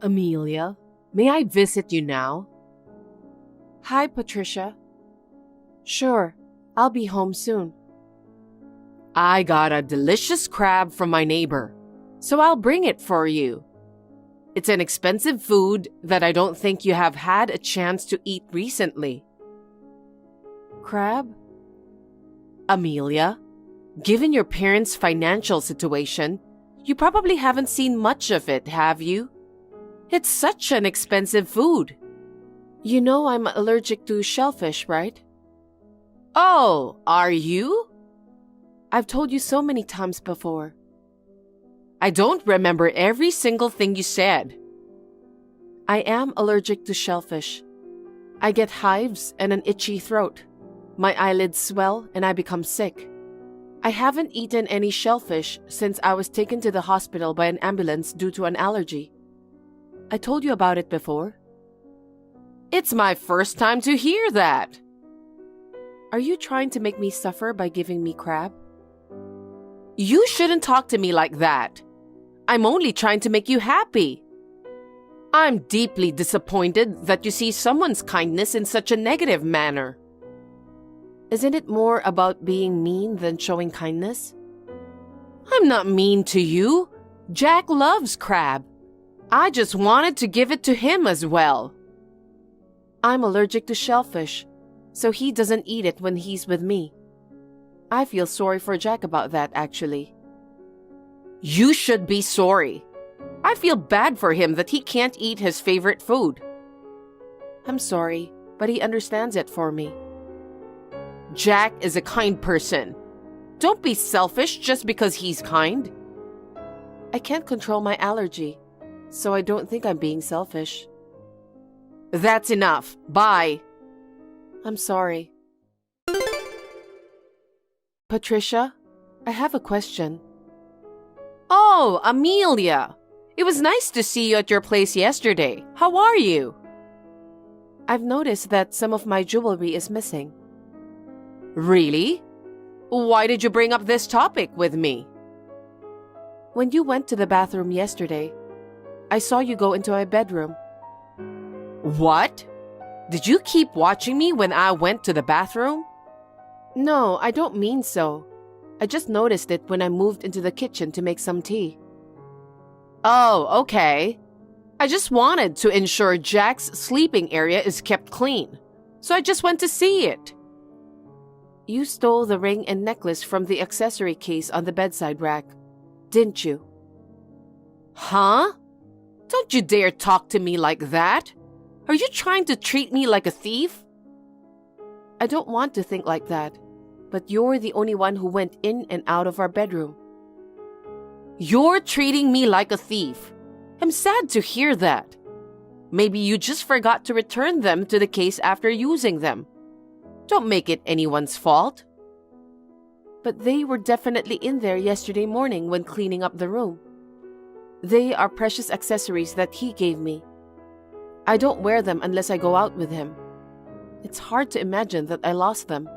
Amelia, may I visit you now? Hi, Patricia. Sure, I'll be home soon. I got a delicious crab from my neighbor, so I'll bring it for you. It's an expensive food that I don't think you have had a chance to eat recently. Crab? Amelia, given your parents' financial situation, you probably haven't seen much of it, have you? It's such an expensive food. You know I'm allergic to shellfish, right? Oh, are you? I've told you so many times before. I don't remember every single thing you said. I am allergic to shellfish. I get hives and an itchy throat. My eyelids swell and I become sick. I haven't eaten any shellfish since I was taken to the hospital by an ambulance due to an allergy. I told you about it before. It's my first time to hear that. Are you trying to make me suffer by giving me crab? You shouldn't talk to me like that. I'm only trying to make you happy. I'm deeply disappointed that you see someone's kindness in such a negative manner. Isn't it more about being mean than showing kindness? I'm not mean to you. Jack loves crab. I just wanted to give it to him as well. I'm allergic to shellfish, so he doesn't eat it when he's with me. I feel sorry for Jack about that, actually. You should be sorry. I feel bad for him that he can't eat his favorite food. I'm sorry, but he understands it for me. Jack is a kind person. Don't be selfish just because he's kind. I can't control my allergy, so I don't think I'm being selfish. That's enough. Bye. I'm sorry. Patricia, I have a question. Oh, Amelia. It was nice to see you at your place yesterday. How are you? I've noticed that some of my jewelry is missing. Really? Why did you bring up this topic with me? When you went to the bathroom yesterday, I saw you go into my bedroom. What? Did you keep watching me when I went to the bathroom? No, I don't mean so. I just noticed it when I moved into the kitchen to make some tea. Oh, okay. I just wanted to ensure Jack's sleeping area is kept clean, so I just went to see it. You stole the ring and necklace from the accessory case on the bedside rack, didn't you? Huh? Don't you dare talk to me like that. Are you trying to treat me like a thief? I don't want to think like that, but you're the only one who went in and out of our bedroom. You're treating me like a thief. I'm sad to hear that. Maybe you just forgot to return them to the case after using them. Don't make it anyone's fault. But they were definitely in there yesterday morning when cleaning up the room. They are precious accessories that he gave me. I don't wear them unless I go out with him. It's hard to imagine that I lost them.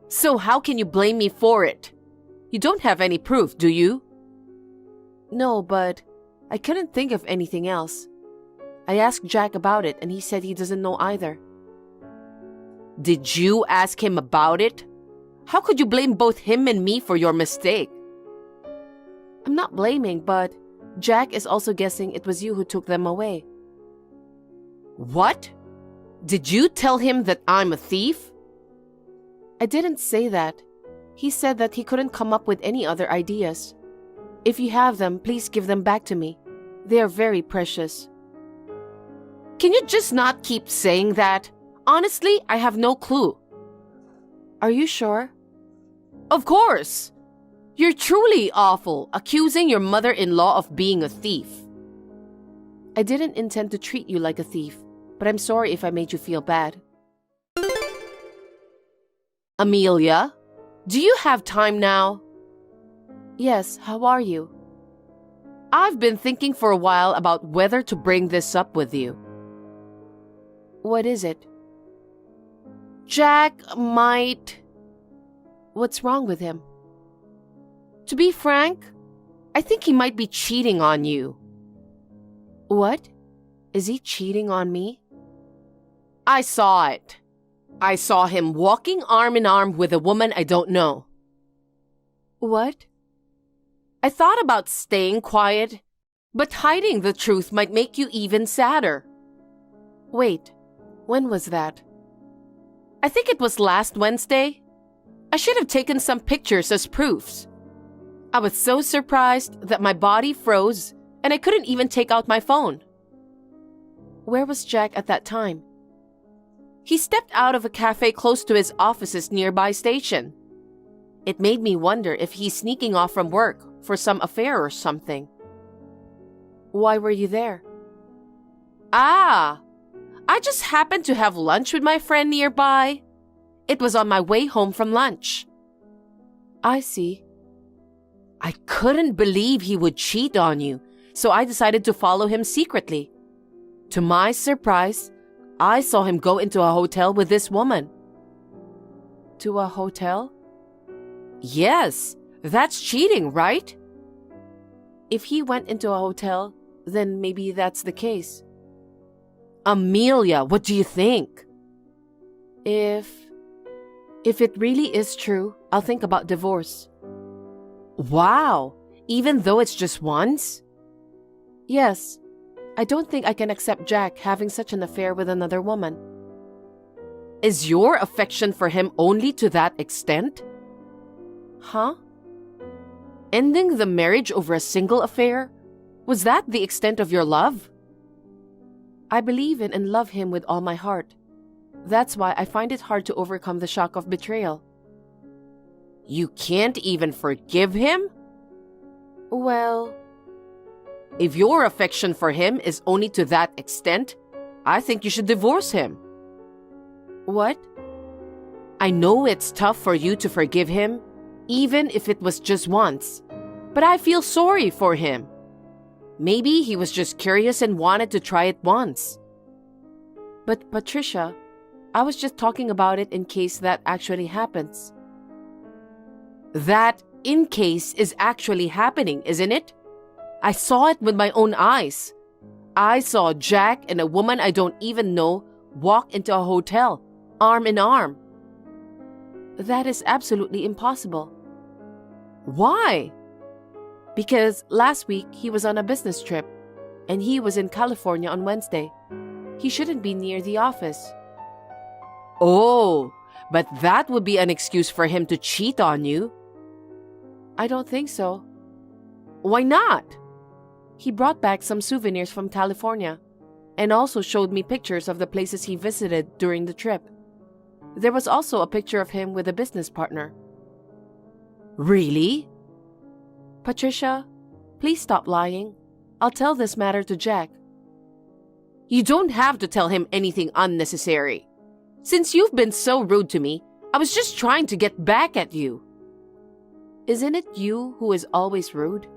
So how can you blame me for it? You don't have any proof, do you? No, but I couldn't think of anything else. I asked Jack about it and he said he doesn't know either. Did you ask him about it? How could you blame both him and me for your mistake? I'm not blaming, but Jack is also guessing it was you who took them away. What? Did you tell him that I'm a thief? I didn't say that. He said that he couldn't come up with any other ideas. If you have them, please give them back to me. They are very precious. Can you just not keep saying that? Honestly, I have no clue. Are you sure? Of course. You're truly awful, accusing your mother-in-law of being a thief. I didn't intend to treat you like a thief, but I'm sorry if I made you feel bad. Amelia, do you have time now? Yes, how are you? I've been thinking for a while about whether to bring this up with you. What is it? Jack might... What's wrong with him? To be frank, I think he might be cheating on you. What? Is he cheating on me? I saw it. I saw him walking arm in arm with a woman I don't know. What? I thought about staying quiet, but hiding the truth might make you even sadder. Wait, when was that? I think it was last Wednesday. I should have taken some pictures as proofs. I was so surprised that my body froze and I couldn't even take out my phone. Where was Jack at that time? He stepped out of a cafe close to his office's nearby station. It made me wonder if he's sneaking off from work for some affair or something. Why were you there? I just happened to have lunch with my friend nearby. It was on my way home from lunch. I see. I couldn't believe he would cheat on you, so I decided to follow him secretly. To my surprise, I saw him go into a hotel with this woman. To a hotel? Yes, that's cheating, right? If he went into a hotel, then maybe that's the case. Amelia, what do you think? If it really is true, I'll think about divorce. Wow, even though it's just once? Yes, I don't think I can accept Jack having such an affair with another woman. Is your affection for him only to that extent? Huh? Ending the marriage over a single affair? Was that the extent of your love? I believe in and love him with all my heart. That's why I find it hard to overcome the shock of betrayal. You can't even forgive him? Well, if your affection for him is only to that extent, I think you should divorce him. What? I know it's tough for you to forgive him, even if it was just once, but I feel sorry for him. Maybe he was just curious and wanted to try it once. But Patricia, I was just talking about it in case that actually happens. That in case is actually happening, isn't it? I saw it with my own eyes. I saw Jack and a woman I don't even know walk into a hotel, arm in arm. That is absolutely impossible. Why? Because last week he was on a business trip, and he was in California on Wednesday. He shouldn't be near the office. Oh, but that would be an excuse for him to cheat on you. I don't think so. Why not? He brought back some souvenirs from California, and also showed me pictures of the places he visited during the trip. There was also a picture of him with a business partner. Really? Patricia, please stop lying. I'll tell this matter to Jack. You don't have to tell him anything unnecessary. Since you've been so rude to me, I was just trying to get back at you. Isn't it you who is always rude?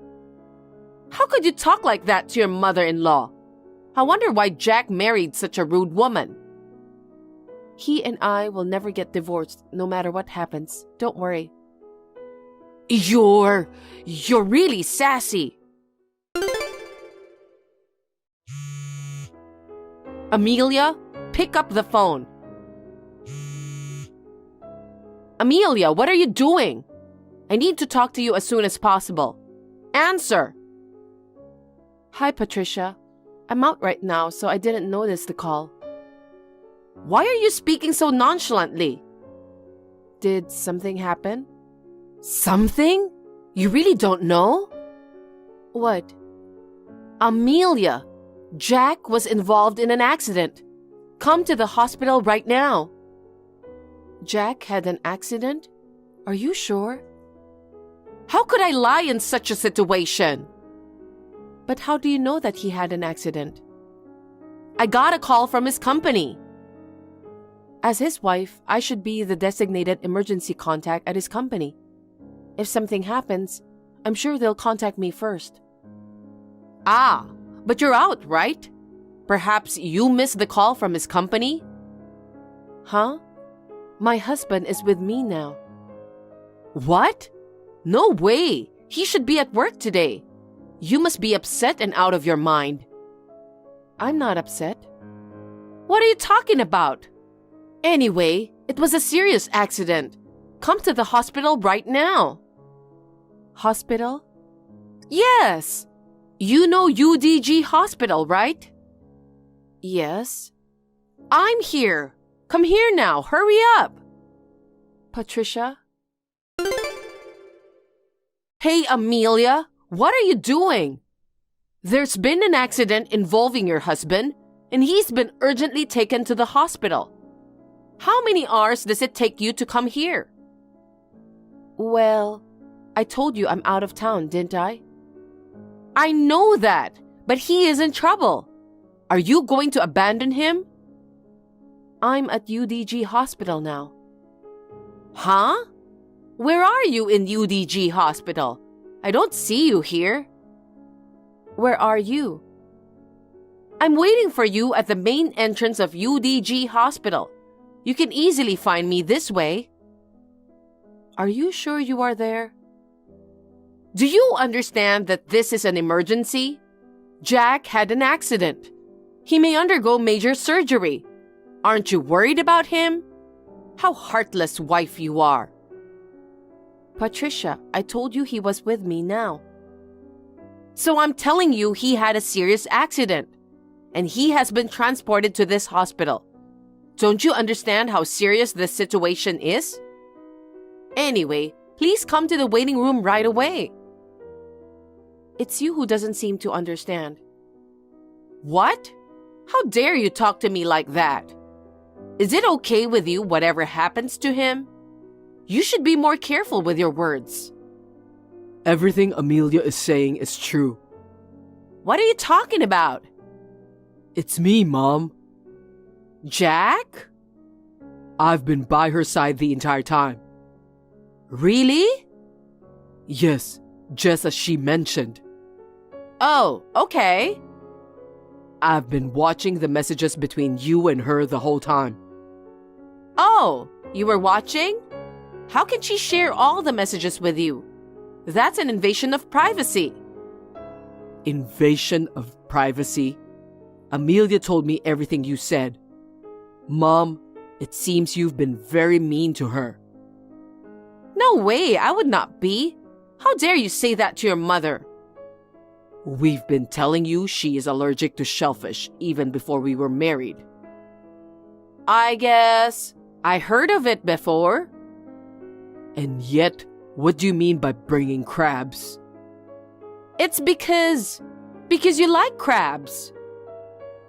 How could you talk like that to your mother-in-law? I wonder why Jack married such a rude woman. He and I will never get divorced, no matter what happens. Don't worry. You're really sassy. Amelia, pick up the phone. Amelia, what are you doing? I need to talk to you as soon as possible. Answer. Hi, Patricia. I'm out right now, so I didn't notice the call. Why are you speaking so nonchalantly? Did something happen? Something? You really don't know? What? Amelia, Jack was involved in an accident. Come to the hospital right now. Jack had an accident? Are you sure? How could I lie in such a situation? But how do you know that he had an accident? I got a call from his company. As his wife, I should be the designated emergency contact at his company. If something happens, I'm sure they'll contact me first. But you're out, right? Perhaps you missed the call from his company? Huh? My husband is with me now. What? No way! He should be at work today. You must be upset and out of your mind. I'm not upset. What are you talking about? Anyway, it was a serious accident. Come to the hospital right now. Hospital? Yes. You know UDG Hospital, right? Yes. I'm here. Come here now. Hurry up. Patricia? Hey, Amelia, what are you doing? There's been an accident involving your husband, and he's been urgently taken to the hospital. How many hours does it take you to come here? Well, I told you I'm out of town, didn't I? I know that, but he is in trouble. Are you going to abandon him? I'm at UDG Hospital now. Huh? Where are you in UDG Hospital? I don't see you here. Where are you? I'm waiting for you at the main entrance of UDG Hospital. You can easily find me this way. Are you sure you are there? Do you understand that this is an emergency? Jack had an accident. He may undergo major surgery. Aren't you worried about him? How heartless wife you are. Patricia, I told you he was with me now. So I'm telling you he had a serious accident, and he has been transported to this hospital. Don't you understand how serious this situation is? Anyway, please come to the waiting room right away. It's you who doesn't seem to understand. What? How dare you talk to me like that? Is it okay with you whatever happens to him? You should be more careful with your words. Everything Amelia is saying is true. What are you talking about? It's me, Mom. Jack? I've been by her side the entire time. Really? Yes, just as she mentioned. Oh, okay. I've been watching the messages between you and her the whole time. Oh, you were watching? How can she share all the messages with you? That's an invasion of privacy. Invasion of privacy? Amelia told me everything you said. Mom, it seems you've been very mean to her. No way, I would not be. How dare you say that to your mother? We've been telling you she is allergic to shellfish even before we were married. I guess I heard of it before. And yet, what do you mean by bringing crabs? It's because you like crabs.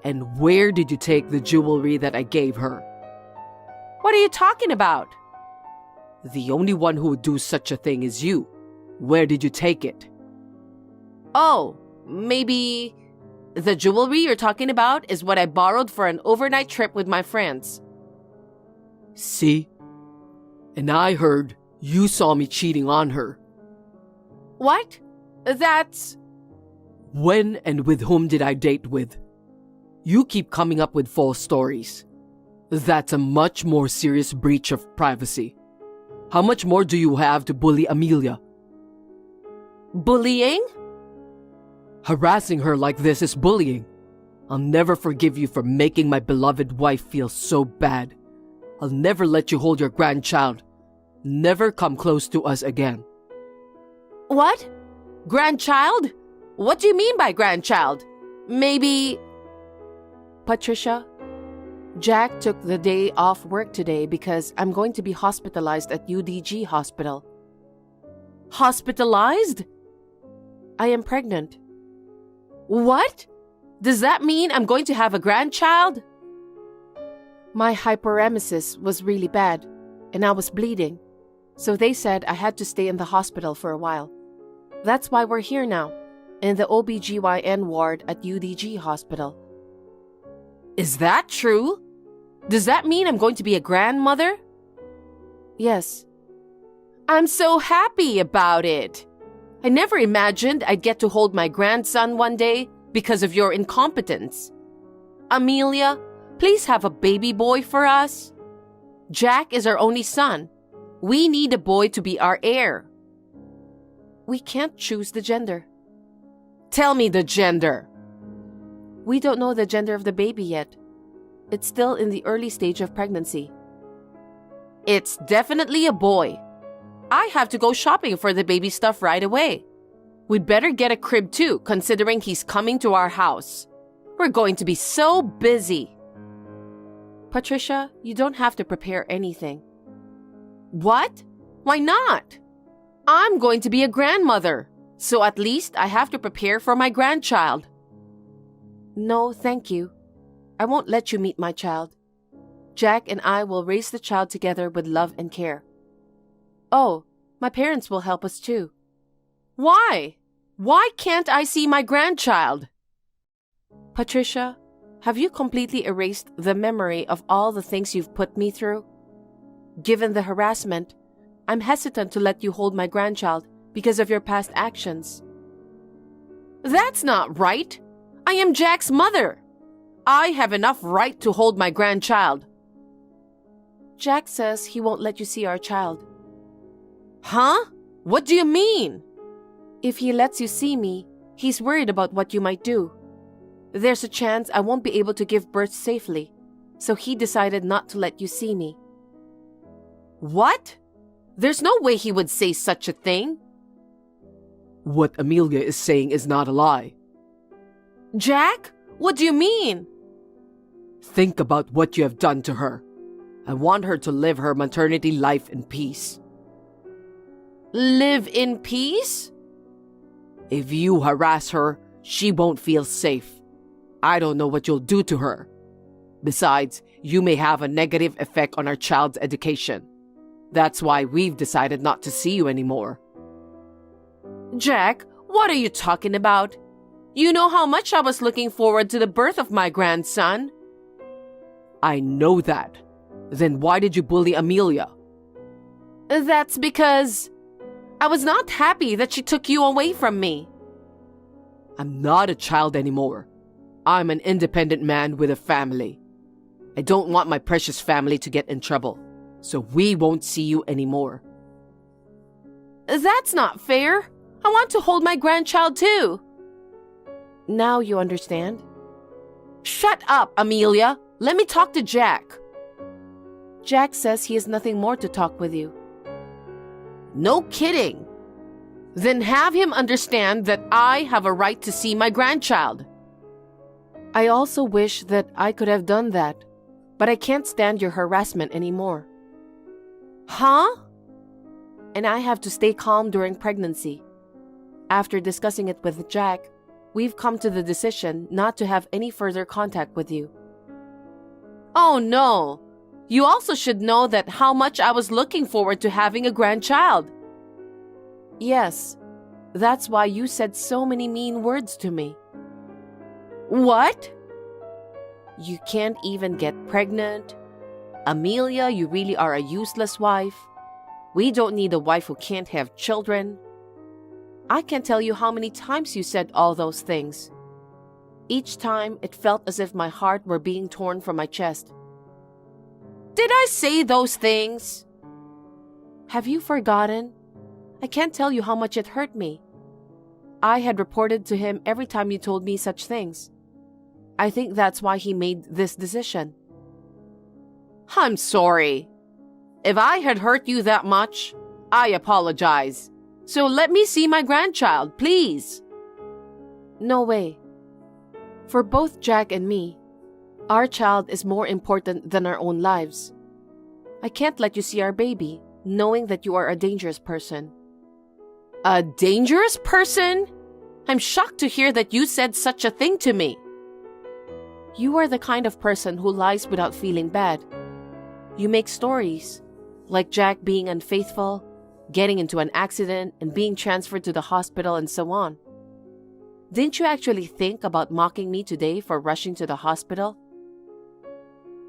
And where did you take the jewelry that I gave her? What are you talking about? The only one who would do such a thing is you. Where did you take it? Oh, maybe the jewelry you're talking about is what I borrowed for an overnight trip with my friends. See? And I heard you saw me cheating on her. What? That's... When and with whom did I date with? You keep coming up with false stories. That's a much more serious breach of privacy. How much more do you have to bully Amelia? Bullying? Harassing her like this is bullying. I'll never forgive you for making my beloved wife feel so bad. I'll never let you hold your grandchild. Never come close to us again. What? Grandchild? What do you mean by grandchild? Maybe... Patricia, Jack took the day off work today because I'm going to be hospitalized at UDG Hospital. Hospitalized? I am pregnant. What? Does that mean I'm going to have a grandchild? My hyperemesis was really bad, and I was bleeding. So they said I had to stay in the hospital for a while. That's why we're here now, in the OBGYN ward at UDG Hospital. Is that true? Does that mean I'm going to be a grandmother? Yes. I'm so happy about it. I never imagined I'd get to hold my grandson one day because of your incompetence. Amelia, please have a baby boy for us. Jack is our only son. We need a boy to be our heir. We can't choose the gender. Tell me the gender. We don't know the gender of the baby yet. It's still in the early stage of pregnancy. It's definitely a boy. I have to go shopping for the baby stuff right away. We'd better get a crib too, considering he's coming to our house. We're going to be so busy. Patricia, you don't have to prepare anything. What? Why not? I'm going to be a grandmother, so at least I have to prepare for my grandchild. No, thank you. I won't let you meet my child. Jack and I will raise the child together with love and care. Oh, my parents will help us too. Why? Why can't I see my grandchild? Patricia, have you completely erased the memory of all the things you've put me through? Given the harassment, I'm hesitant to let you hold my grandchild because of your past actions. That's not right. I am Jack's mother. I have enough right to hold my grandchild. Jack says he won't let you see our child. Huh? What do you mean? If he lets you see me, he's worried about what you might do. There's a chance I won't be able to give birth safely, so he decided not to let you see me. What? There's no way he would say such a thing. What Amelia is saying is not a lie. Jack, what do you mean? Think about what you have done to her. I want her to live her maternity life in peace. Live in peace? If you harass her, she won't feel safe. I don't know what you'll do to her. Besides, you may have a negative effect on our child's education. That's why we've decided not to see you anymore. Jack, what are you talking about? You know how much I was looking forward to the birth of my grandson. I know that. Then why did you bully Amelia? That's because I was not happy that she took you away from me. I'm not a child anymore. I'm an independent man with a family. I don't want my precious family to get in trouble, so we won't see you anymore. That's not fair. I want to hold my grandchild too. Now you understand? Shut up, Amelia. Let me talk to Jack. Jack says he has nothing more to talk with you. No kidding. Then have him understand that I have a right to see my grandchild. I also wish that I could have done that, but I can't stand your harassment anymore. Huh? And I have to stay calm during pregnancy. After discussing it with Jack, we've come to the decision not to have any further contact with you. Oh no! You also should know that how much I was looking forward to having a grandchild. Yes, that's why you said so many mean words to me. What? You can't even get pregnant. Amelia, you really are a useless wife. We don't need a wife who can't have children. I can't tell you how many times you said all those things. Each time, it felt as if my heart were being torn from my chest. Did I say those things? Have you forgotten? I can't tell you how much it hurt me. I had reported to him every time you told me such things. I think that's why he made this decision. I'm sorry. If I had hurt you that much, I apologize. So let me see my grandchild, please. No way. For both Jack and me, our child is more important than our own lives. I can't let you see our baby, knowing that you are a dangerous person. A dangerous person? I'm shocked to hear that you said such a thing to me. You are the kind of person who lies without feeling bad. You make stories, like Jack being unfaithful, getting into an accident, and being transferred to the hospital and so on. Didn't you actually think about mocking me today for rushing to the hospital?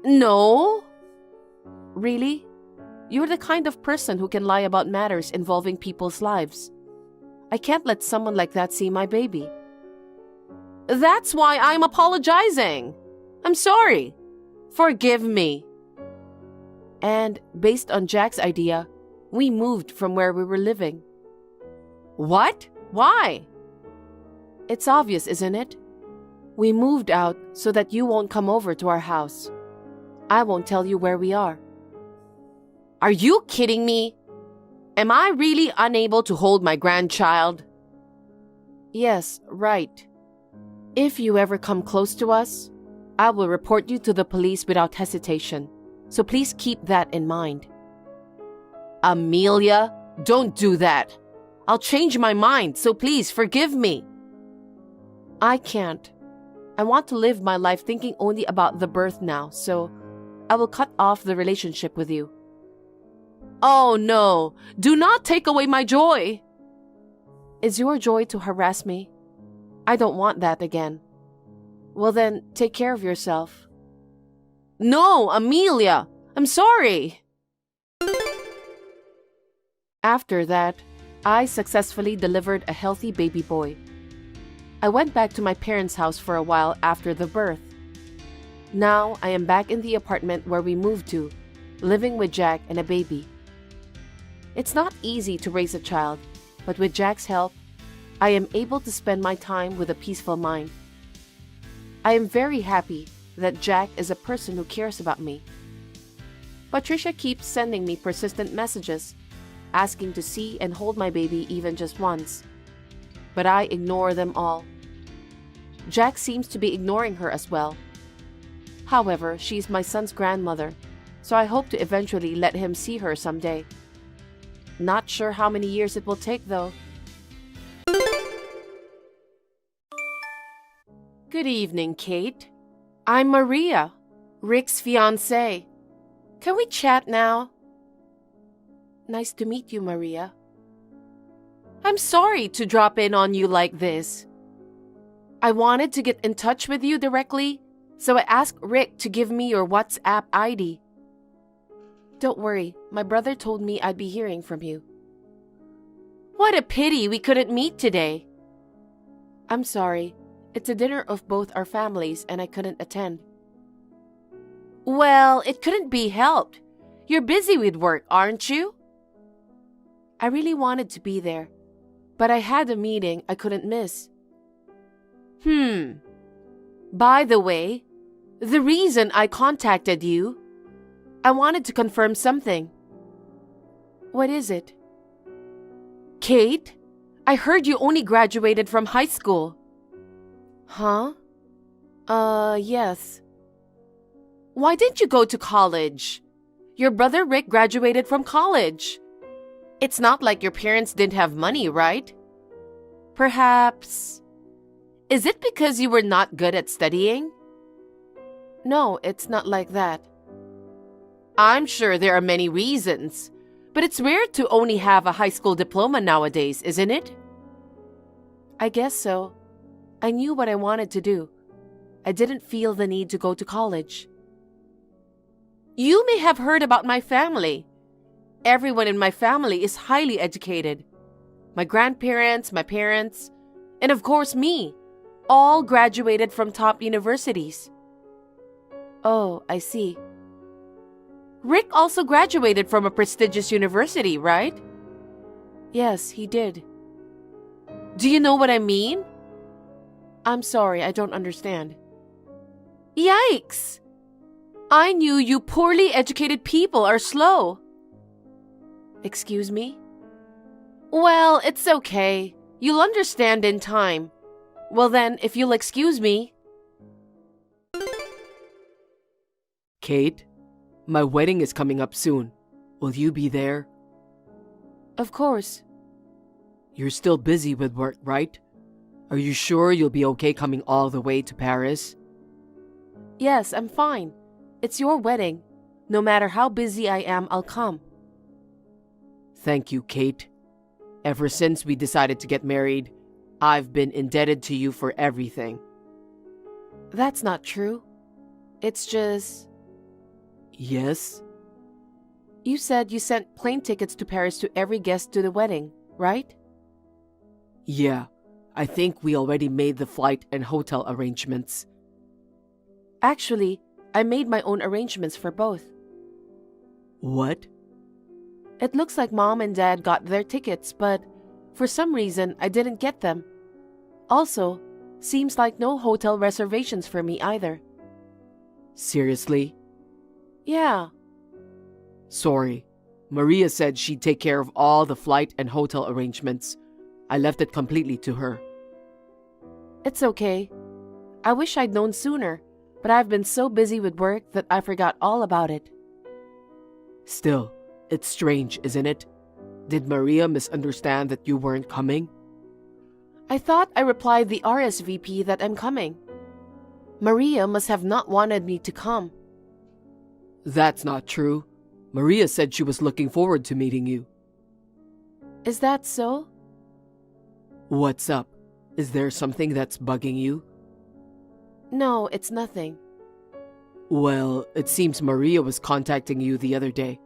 No. Really? You're the kind of person who can lie about matters involving people's lives. I can't let someone like that see my baby. That's why I'm apologizing. I'm sorry. Forgive me. And based on Jack's idea, we moved from where we were living. What? Why? It's obvious, isn't it? We moved out so that you won't come over to our house. I won't tell you where we are. Are you kidding me? Am I really unable to hold my grandchild? Yes, right. If you ever come close to us, I will report you to the police without hesitation. So please keep that in mind. Amelia, don't do that. I'll change my mind, so please forgive me. I can't. I want to live my life thinking only about the birth now, so I will cut off the relationship with you. Oh no, do not take away my joy. Is your joy to harass me? I don't want that again. Well then, take care of yourself. No, Amelia, I'm sorry. After that, I successfully delivered a healthy baby boy. I went back to my parents' house for a while after the birth. Now I am back in the apartment where we moved to, living with Jack and a baby. It's not easy to raise a child, but with Jack's help, I am able to spend my time with a peaceful mind. I am very happy that Jack is a person who cares about me. Patricia keeps sending me persistent messages, asking to see and hold my baby even just once. But I ignore them all. Jack seems to be ignoring her as well. However, she's my son's grandmother, so I hope to eventually let him see her someday. Not sure how many years it will take though. Good evening, Kate. I'm Maria, Rick's fiancée. Can we chat now? Nice to meet you, Maria. I'm sorry to drop in on you like this. I wanted to get in touch with you directly, so I asked Rick to give me your WhatsApp ID. Don't worry, my brother told me I'd be hearing from you. What a pity we couldn't meet today. I'm sorry. It's a dinner of both our families and I couldn't attend. Well, it couldn't be helped. You're busy with work, aren't you? I really wanted to be there, but I had a meeting I couldn't miss. By the way, the reason I contacted you, I wanted to confirm something. What is it? Kate, I heard you only graduated from high school. Huh? Yes. Why didn't you go to college? Your brother Rick graduated from college. It's not like your parents didn't have money, right? Perhaps... Is it because you were not good at studying? No, it's not like that. I'm sure there are many reasons, but it's rare to only have a high school diploma nowadays, isn't it? I guess so. I knew what I wanted to do. I didn't feel the need to go to college. You may have heard about my family. Everyone in my family is highly educated. My grandparents, my parents, and of course me, all graduated from top universities. Oh, I see. Rick also graduated from a prestigious university, right? Yes, he did. Do you know what I mean? I'm sorry, I don't understand. Yikes! I knew you poorly educated people are slow. Excuse me? Well, it's okay. You'll understand in time. Well then, if you'll excuse me. Kate, my wedding is coming up soon. Will you be there? Of course. You're still busy with work, right? Are you sure you'll be okay coming all the way to Paris? Yes, I'm fine. It's your wedding. No matter how busy I am, I'll come. Thank you, Kate. Ever since we decided to get married, I've been indebted to you for everything. That's not true. It's just... Yes? You said you sent plane tickets to Paris to every guest to the wedding, right? Yeah, I think we already made the flight and hotel arrangements. Actually, I made my own arrangements for both. What? It looks like Mom and Dad got their tickets, but for some reason I didn't get them. Also, Seems like no hotel reservations for me either. Seriously? Yeah. Sorry. Maria said she'd take care of all the flight and hotel arrangements. I left it completely to her. It's okay. I wish I'd known sooner, but I've been so busy with work that I forgot all about it. Still, it's strange, isn't it? Did Maria misunderstand that you weren't coming? I thought I replied the RSVP that I'm coming. Maria must have not wanted me to come. That's not true. Maria said she was looking forward to meeting you. Is that so? What's up? Is there something that's bugging you? No, it's nothing. Well, it seems Maria was contacting you the other day.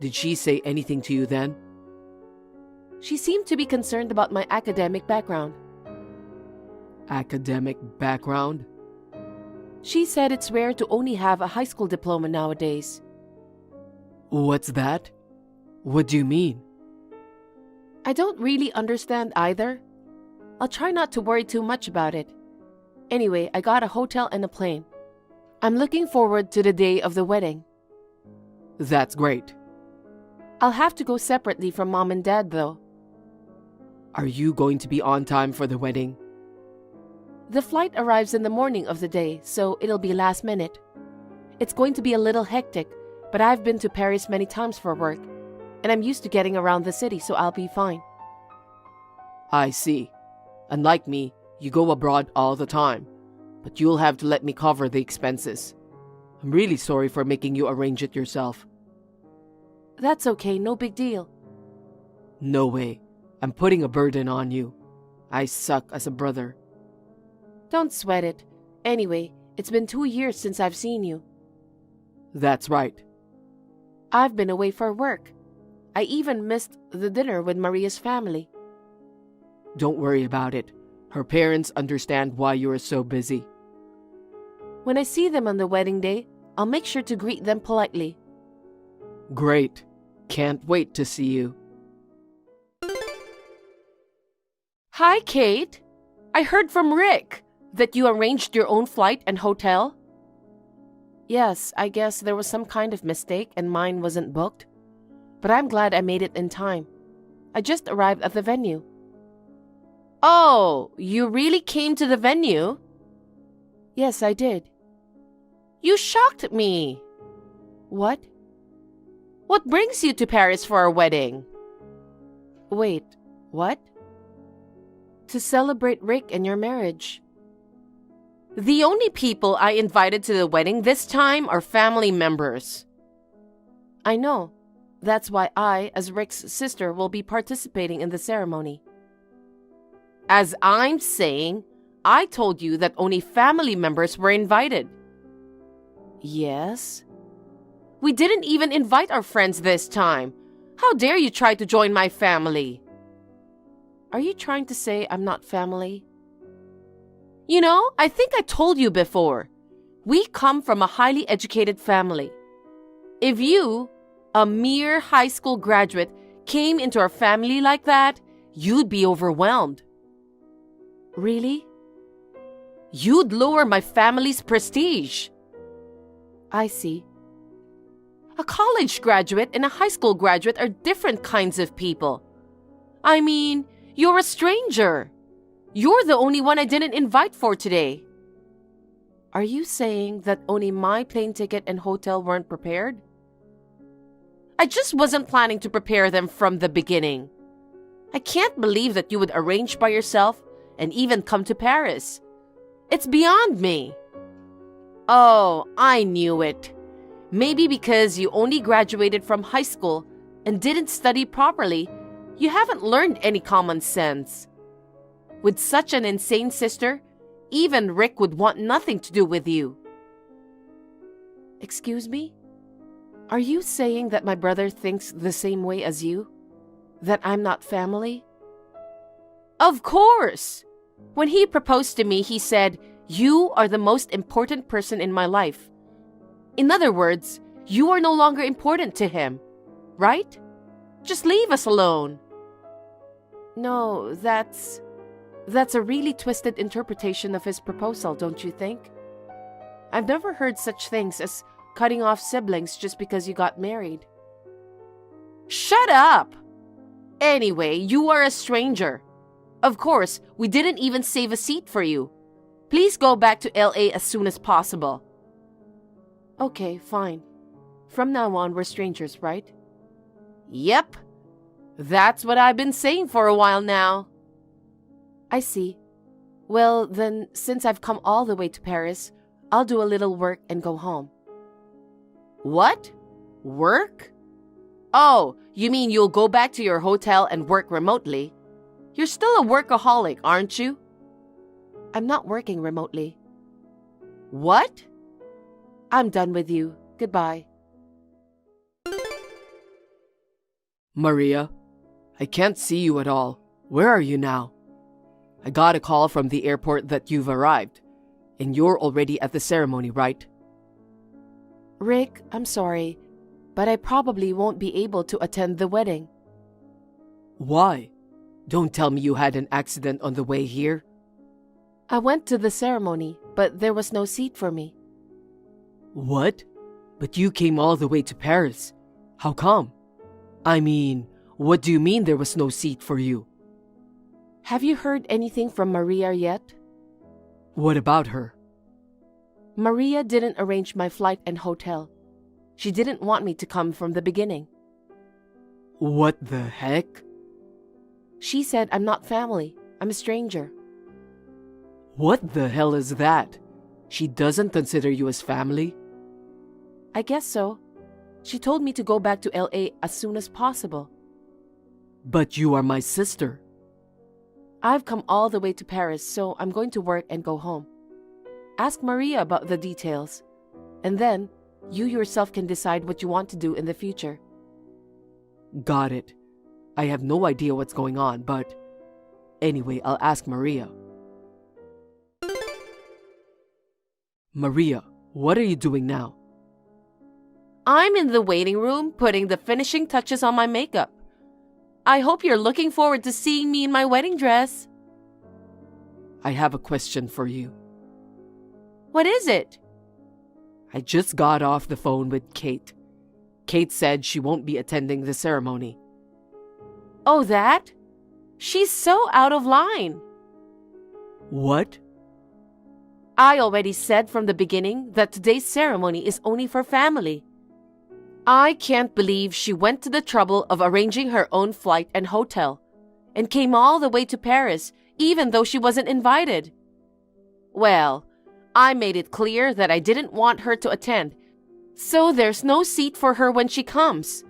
Did she say anything to you then? She seemed to be concerned about my academic background. Academic background? She said it's rare to only have a high school diploma nowadays. What's that? What do you mean? I don't really understand either. I'll try not to worry too much about it. Anyway, I got a hotel and a plane. I'm looking forward to the day of the wedding. That's great. I'll have to go separately from Mom and Dad, though. Are you going to be on time for the wedding? The flight arrives in the morning of the day, so it'll be last minute. It's going to be a little hectic, but I've been to Paris many times for work, and I'm used to getting around the city, so I'll be fine. I see. Unlike me, you go abroad all the time, but you'll have to let me cover the expenses. I'm really sorry for making you arrange it yourself. That's okay, no big deal. No way. I'm putting a burden on you. I suck as a brother. Don't sweat it. Anyway, it's been 2 years since I've seen you. That's right. I've been away for work. I even missed the dinner with Maria's family. Don't worry about it. Her parents understand why you are so busy. When I see them on the wedding day, I'll make sure to greet them politely. Great. Can't wait to see you. Hi, Kate. I heard from Rick that you arranged your own flight and hotel. Yes, I guess there was some kind of mistake and mine wasn't booked. But I'm glad I made it in time. I just arrived at the venue. Oh, you really came to the venue? Yes, I did. You shocked me. What? What brings you to Paris for a wedding? Wait, what? To celebrate Rick and your marriage. The only people I invited to the wedding this time are family members. I know. That's why I, as Rick's sister, will be participating in the ceremony. As I'm saying, I told you that only family members were invited. Yes? We didn't even invite our friends this time. How dare you try to join my family? Are you trying to say I'm not family? You know, I think I told you before. We come from a highly educated family. If you, a mere high school graduate, came into our family like that, you'd be overwhelmed. Really? You'd lower my family's prestige. I see. A college graduate and a high school graduate are different kinds of people. I mean, you're a stranger. You're the only one I didn't invite for today. Are you saying that only my plane ticket and hotel weren't prepared? I just wasn't planning to prepare them from the beginning. I can't believe that you would arrange by yourself and even come to Paris. It's beyond me. Oh, I knew it. Maybe because you only graduated from high school and didn't study properly, you haven't learned any common sense. With such an insane sister, even Rick would want nothing to do with you. Excuse me? Are you saying that my brother thinks the same way as you? That I'm not family? Of course! When he proposed to me, he said, "You are the most important person in my life." In other words, you are no longer important to him, right? Just leave us alone. No, That's a really twisted interpretation of his proposal, don't you think? I've never heard such things as cutting off siblings just because you got married. Shut up! Anyway, you are a stranger. Of course, we didn't even save a seat for you. Please go back to LA as soon as possible. Okay, fine. From now on, we're strangers, right? Yep. That's what I've been saying for a while now. I see. Well, then, since I've come all the way to Paris, I'll do a little work and go home. What? Work? Oh, you mean you'll go back to your hotel and work remotely? You're still a workaholic, aren't you? I'm not working remotely. What? I'm done with you. Goodbye. Maria, I can't see you at all. Where are you now? I got a call from the airport that you've arrived, and you're already at the ceremony, right? Rick, I'm sorry, but I probably won't be able to attend the wedding. Why? Don't tell me you had an accident on the way here. I went to the ceremony, but there was no seat for me. What? But you came all the way to Paris. How come? I mean, what do you mean there was no seat for you? Have you heard anything from Maria yet? What about her? Maria didn't arrange my flight and hotel. She didn't want me to come from the beginning. What the heck? She said I'm not family. I'm a stranger. What the hell is that? She doesn't consider you as family? I guess so. She told me to go back to LA as soon as possible. But you are my sister. I've come all the way to Paris, so I'm going to work and go home. Ask Maria about the details, and then you yourself can decide what you want to do in the future. Got it. I have no idea what's going on, but anyway, I'll ask Maria. Maria, what are you doing now? I'm in the waiting room putting the finishing touches on my makeup. I hope you're looking forward to seeing me in my wedding dress. I have a question for you. What is it? I just got off the phone with Kate. Kate said she won't be attending the ceremony. Oh, that? She's so out of line. What? I already said from the beginning that today's ceremony is only for family. I can't believe she went to the trouble of arranging her own flight and hotel and came all the way to Paris even though she wasn't invited. Well, I made it clear that I didn't want her to attend, so there's no seat for her when she comes.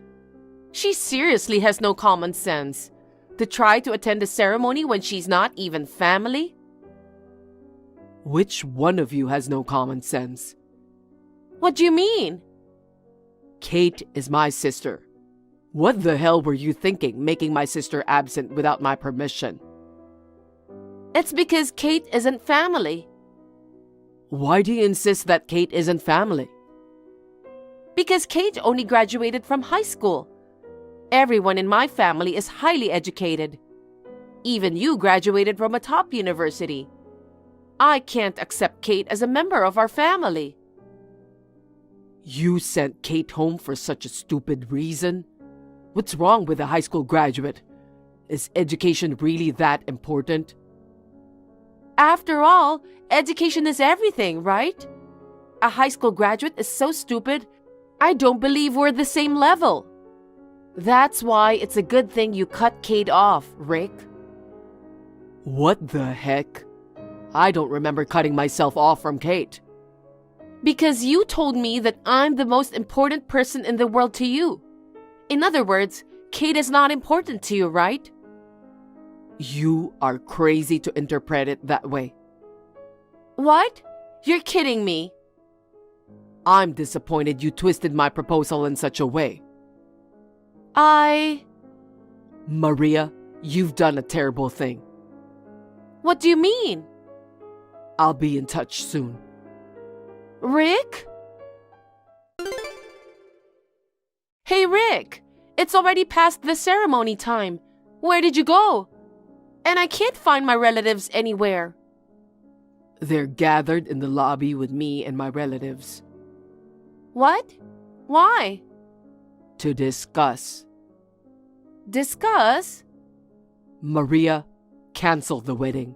She seriously has no common sense to try to attend a ceremony when she's not even family. Which one of you has no common sense? What do you mean? Kate is my sister. What the hell were you thinking, making my sister absent without my permission? It's because Kate isn't family. Why do you insist that Kate isn't family? Because Kate only graduated from high school. Everyone in my family is highly educated. Even you graduated from a top university. I can't accept Kate as a member of our family. You sent Kate home for such a stupid reason? What's wrong with a high school graduate? Is education really that important? After all, education is everything, right? A high school graduate is so stupid, I don't believe we're the same level. That's why it's a good thing you cut Kate off, Rick. What the heck? I don't remember cutting myself off from Kate. Because you told me that I'm the most important person in the world to you. In other words, Kate is not important to you, right? You are crazy to interpret it that way. What? You're kidding me. I'm disappointed you twisted my proposal in such a way. Maria, you've done a terrible thing. What do you mean? I'll be in touch soon. Rick? Hey, Rick! It's already past the ceremony time. Where did you go? And I can't find my relatives anywhere. They're gathered in the lobby with me and my relatives What? Why? to discuss. Discuss? Maria, cancel the wedding.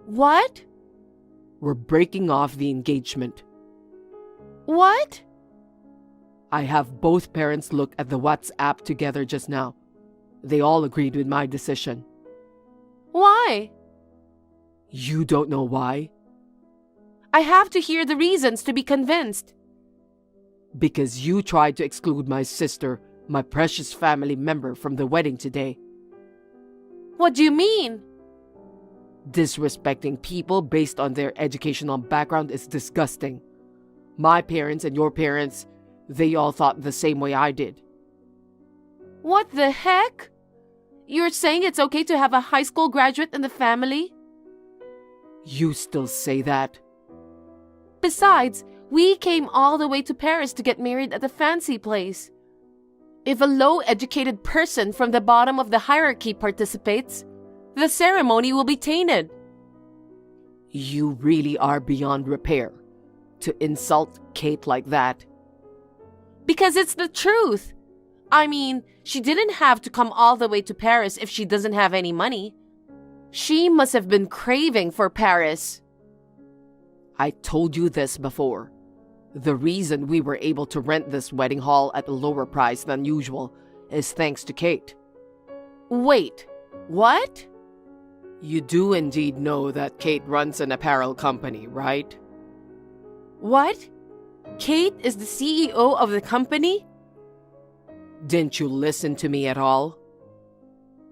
What? We're breaking off the engagement. What? I have both parents look at the WhatsApp together just now. They all agreed with my decision. Why? You don't know why? I have to hear the reasons to be convinced. Because you tried to exclude my sister, my precious family member, from the wedding today. What do you mean? Disrespecting people based on their educational background is disgusting. My parents and your parents, they all thought the same way I did. What the heck? You're saying it's okay to have a high school graduate in the family? You still say that? Besides, we came all the way to Paris to get married at the fancy place. If a low-educated person from the bottom of the hierarchy participates, the ceremony will be tainted. You really are beyond repair. To insult Kate like that. Because it's the truth. I mean, she didn't have to come all the way to Paris if she doesn't have any money. She must have been craving for Paris. I told you this before. The reason we were able to rent this wedding hall at a lower price than usual is thanks to Kate. Wait, what? You do indeed know that Kate runs an apparel company, right? What? Kate is the CEO of the company? Didn't you listen to me at all?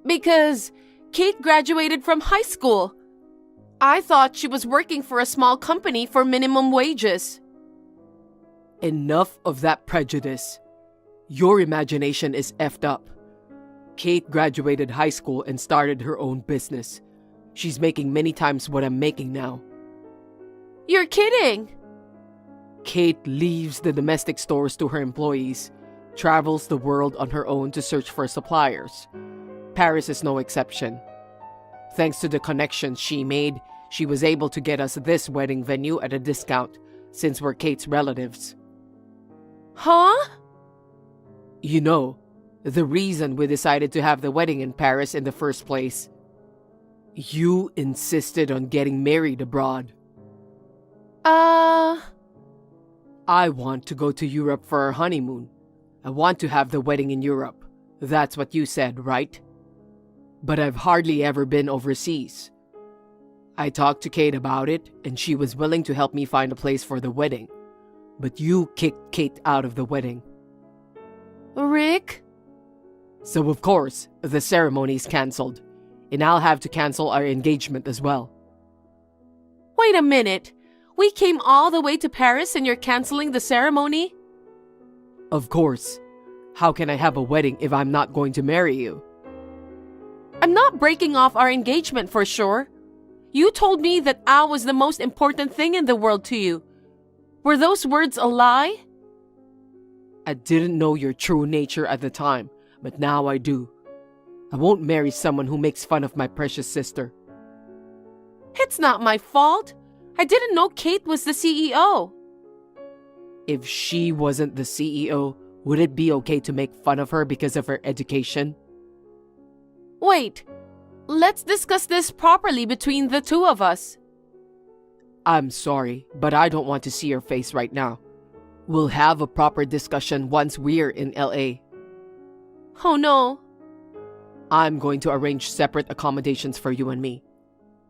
Because Kate graduated from high school. I thought she was working for a small company for minimum wages. Enough of that prejudice. Your imagination is effed up. Kate graduated high school and started her own business. She's making many times what I'm making now. You're kidding! Kate leaves the domestic stores to her employees, travels the world on her own to search for suppliers. Paris is no exception. Thanks to the connections she made, she was able to get us this wedding venue at a discount, since we're Kate's relatives. Huh? You know, the reason we decided to have the wedding in Paris in the first place. You insisted on getting married abroad. I want to go to Europe for our honeymoon. I want to have the wedding in Europe. That's what you said, right? But I've hardly ever been overseas. I talked to Kate about it, and she was willing to help me find a place for the wedding. But you kicked Kate out of the wedding. Rick? So of course, the ceremony's cancelled. And I'll have to cancel our engagement as well. Wait a minute. We came all the way to Paris and you're canceling the ceremony? Of course. How can I have a wedding if I'm not going to marry you? I'm not breaking off our engagement for sure. You told me that I was the most important thing in the world to you. Were those words a lie? I didn't know your true nature at the time, but now I do. I won't marry someone who makes fun of my precious sister. It's not my fault. I didn't know Kate was the CEO. If she wasn't the CEO, would it be okay to make fun of her because of her education? Wait, let's discuss this properly between the two of us. I'm sorry, but I don't want to see your face right now. We'll have a proper discussion once we're in LA. Oh no. I'm going to arrange separate accommodations for you and me.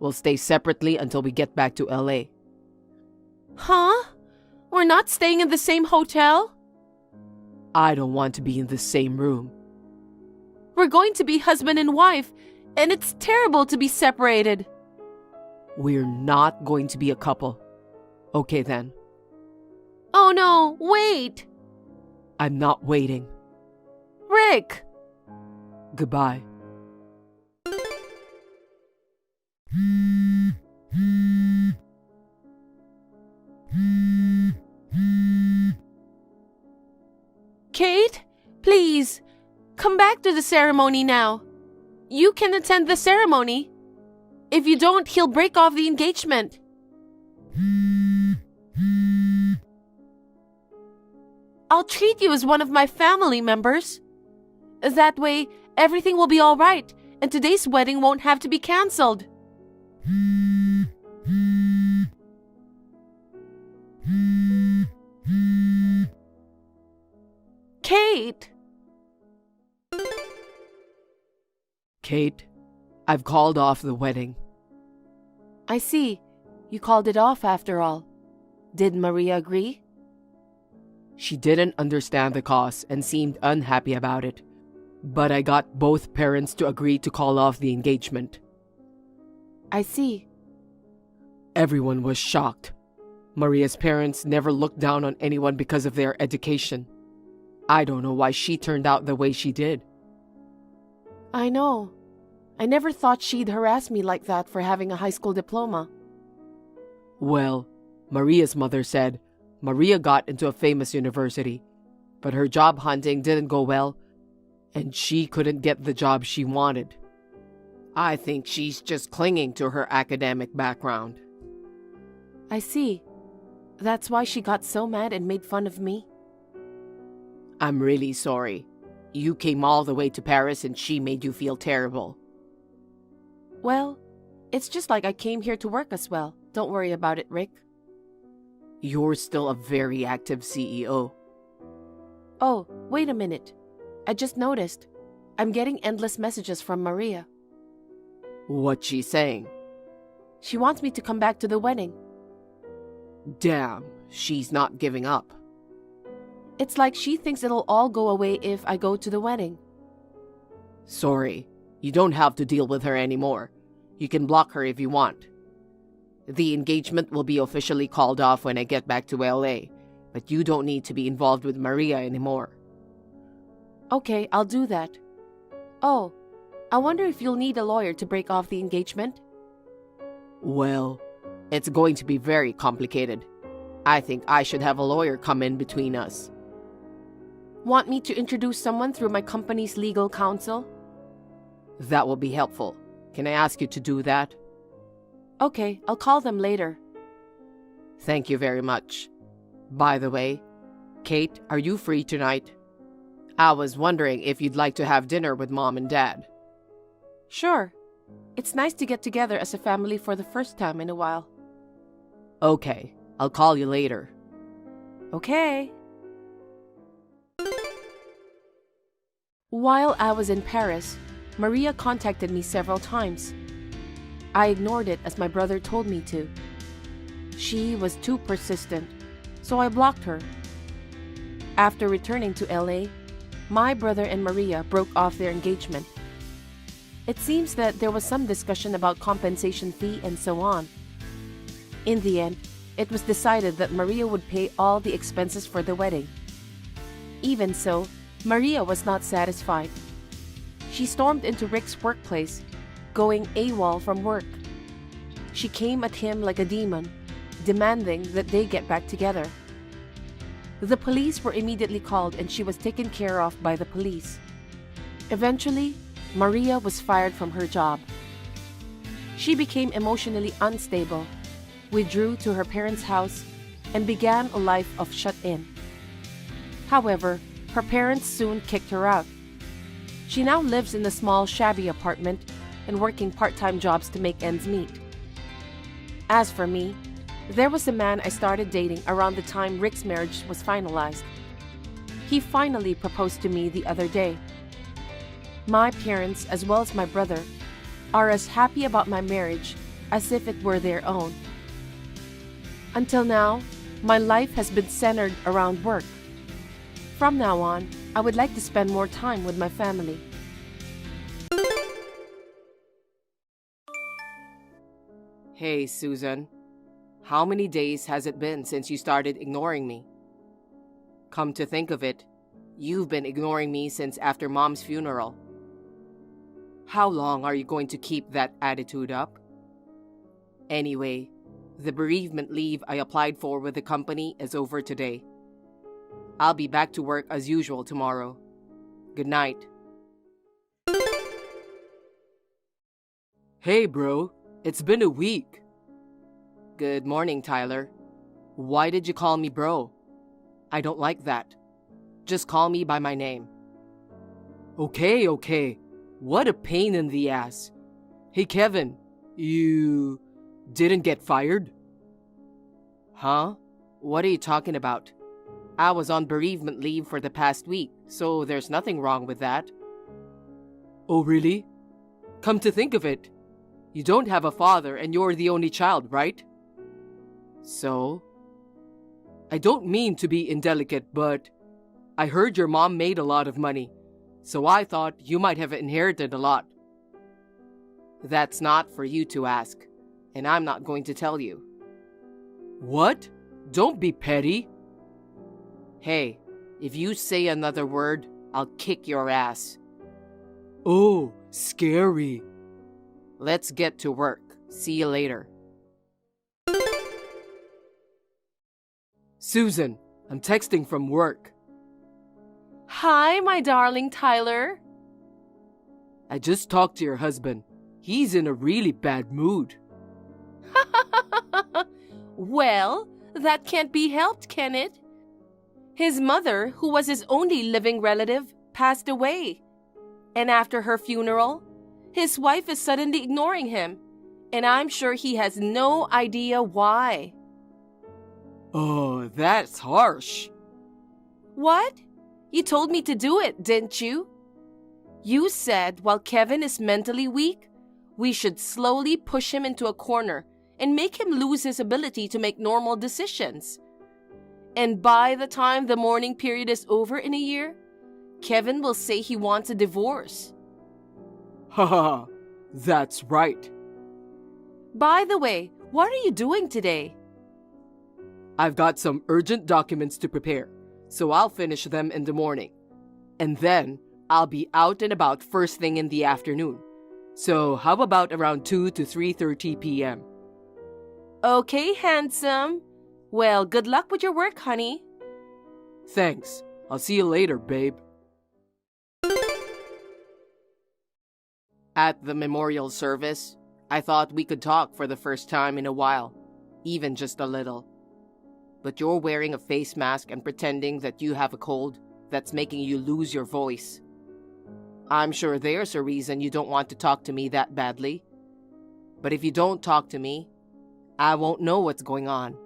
We'll stay separately until we get back to LA. Huh? We're not staying in the same hotel? I don't want to be in the same room. We're going to be husband and wife, and it's terrible to be separated. We're not going to be a couple. Okay then. Oh no, wait! I'm not waiting. Rick! Goodbye. Kate, please, come back to the ceremony now. You can attend the ceremony. If you don't, he'll break off the engagement. I'll treat you as one of my family members. That way, everything will be all right, and today's wedding won't have to be cancelled. Kate! Kate, I've called off the wedding. I see. You called it off after all. Did Maria agree? She didn't understand the cause and seemed unhappy about it. But I got both parents to agree to call off the engagement. I see. Everyone was shocked. Maria's parents never looked down on anyone because of their education. I don't know why she turned out the way she did. I know. I never thought she'd harass me like that for having a high school diploma. Well, Maria's mother said Maria got into a famous university, but her job hunting didn't go well, and she couldn't get the job she wanted. I think she's just clinging to her academic background. I see. That's why she got so mad and made fun of me? I'm really sorry. You came all the way to Paris and she made you feel terrible. Well, it's just like I came here to work as well. Don't worry about it, Rick. You're still a very active CEO. Oh, wait a minute. I just noticed. I'm getting endless messages from Maria. What's she saying? She wants me to come back to the wedding. Damn, she's not giving up. It's like she thinks it'll all go away if I go to the wedding. Sorry, you don't have to deal with her anymore. You can block her if you want. The engagement will be officially called off when I get back to LA, but you don't need to be involved with Maria anymore. Okay, I'll do that. Oh, I wonder if you'll need a lawyer to break off the engagement? Well, it's going to be very complicated. I think I should have a lawyer come in between us. Want me to introduce someone through my company's legal counsel? That will be helpful. Can I ask you to do that? Okay, I'll call them later. Thank you very much. By the way, Kate, are you free tonight? I was wondering if you'd like to have dinner with Mom and Dad. Sure. It's nice to get together as a family for the first time in a while. Okay, I'll call you later. Okay. While I was in Paris, Maria contacted me several times. I ignored it as my brother told me to. She was too persistent, so I blocked her. After returning to LA, my brother and Maria broke off their engagement. It seems that there was some discussion about compensation fee and so on. In the end, it was decided that Maria would pay all the expenses for the wedding. Even so, Maria was not satisfied. She stormed into Rick's workplace, going AWOL from work. She came at him like a demon, demanding that they get back together. The police were immediately called and she was taken care of by the police. Eventually, Maria was fired from her job. She became emotionally unstable, withdrew to her parents' house, and began a life of shut-in. However, her parents soon kicked her out. She now lives in a small, shabby apartment and working part-time jobs to make ends meet. As for me, there was a man I started dating around the time Rick's marriage was finalized. He finally proposed to me the other day. My parents, as well as my brother, are as happy about my marriage as if it were their own. Until now, my life has been centered around work. From now on, I would like to spend more time with my family. Hey, Susan. How many days has it been since you started ignoring me? Come to think of it, you've been ignoring me since after Mom's funeral. How long are you going to keep that attitude up? Anyway, the bereavement leave I applied for with the company is over today. I'll be back to work as usual tomorrow. Good night. Hey, bro. It's been a week. Good morning, Tyler. Why did you call me bro? I don't like that. Just call me by my name. Okay. What a pain in the ass. Hey, Kevin, you didn't get fired? Huh? What are you talking about? I was on bereavement leave for the past week, so there's nothing wrong with that. Oh, really? Come to think of it, you don't have a father and you're the only child, right? So? I don't mean to be indelicate, but I heard your mom made a lot of money, so I thought you might have inherited a lot. That's not for you to ask, and I'm not going to tell you. What? Don't be petty. Hey, if you say another word, I'll kick your ass. Oh, scary. Let's get to work. See you later. Susan, I'm texting from work. Hi, my darling Tyler. I just talked to your husband. He's in a really bad mood. Well, that can't be helped, can it? His mother, who was his only living relative, passed away. And after her funeral, his wife is suddenly ignoring him. And I'm sure he has no idea why. Oh, that's harsh. What? You told me to do it, didn't you? You said while Kevin is mentally weak, we should slowly push him into a corner and make him lose his ability to make normal decisions. And by the time the mourning period is over in a year, Kevin will say he wants a divorce. Haha, that's right. By the way, what are you doing today? I've got some urgent documents to prepare, so I'll finish them in the morning. And then I'll be out and about first thing in the afternoon. So how about around 2 to 3:30 p.m.? Okay, handsome. Well, good luck with your work, honey. Thanks. I'll see you later, babe. At the memorial service, I thought we could talk for the first time in a while, even just a little. But you're wearing a face mask and pretending that you have a cold that's making you lose your voice. I'm sure there's a reason you don't want to talk to me that badly. But if you don't talk to me, I won't know what's going on.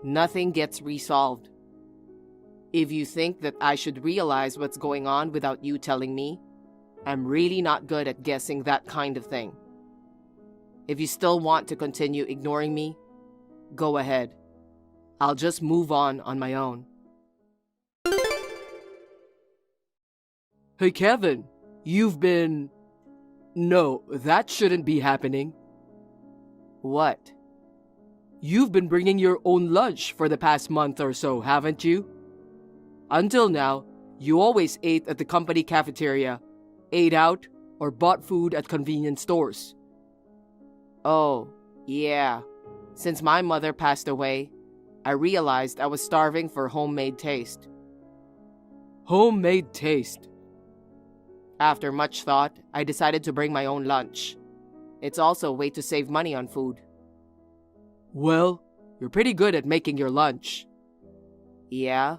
Nothing gets resolved. If you think that I should realize what's going on without you telling me, I'm really not good at guessing that kind of thing. If you still want to continue ignoring me, go ahead. I'll just move on my own. Hey, Kevin, you've been... No, that shouldn't be happening. What? You've been bringing your own lunch for the past month or so, haven't you? Until now, you always ate at the company cafeteria, ate out, or bought food at convenience stores. Oh, yeah. Since my mother passed away, I realized I was starving for homemade taste. Homemade taste. After much thought, I decided to bring my own lunch. It's also a way to save money on food. Well, you're pretty good at making your lunch. Yeah?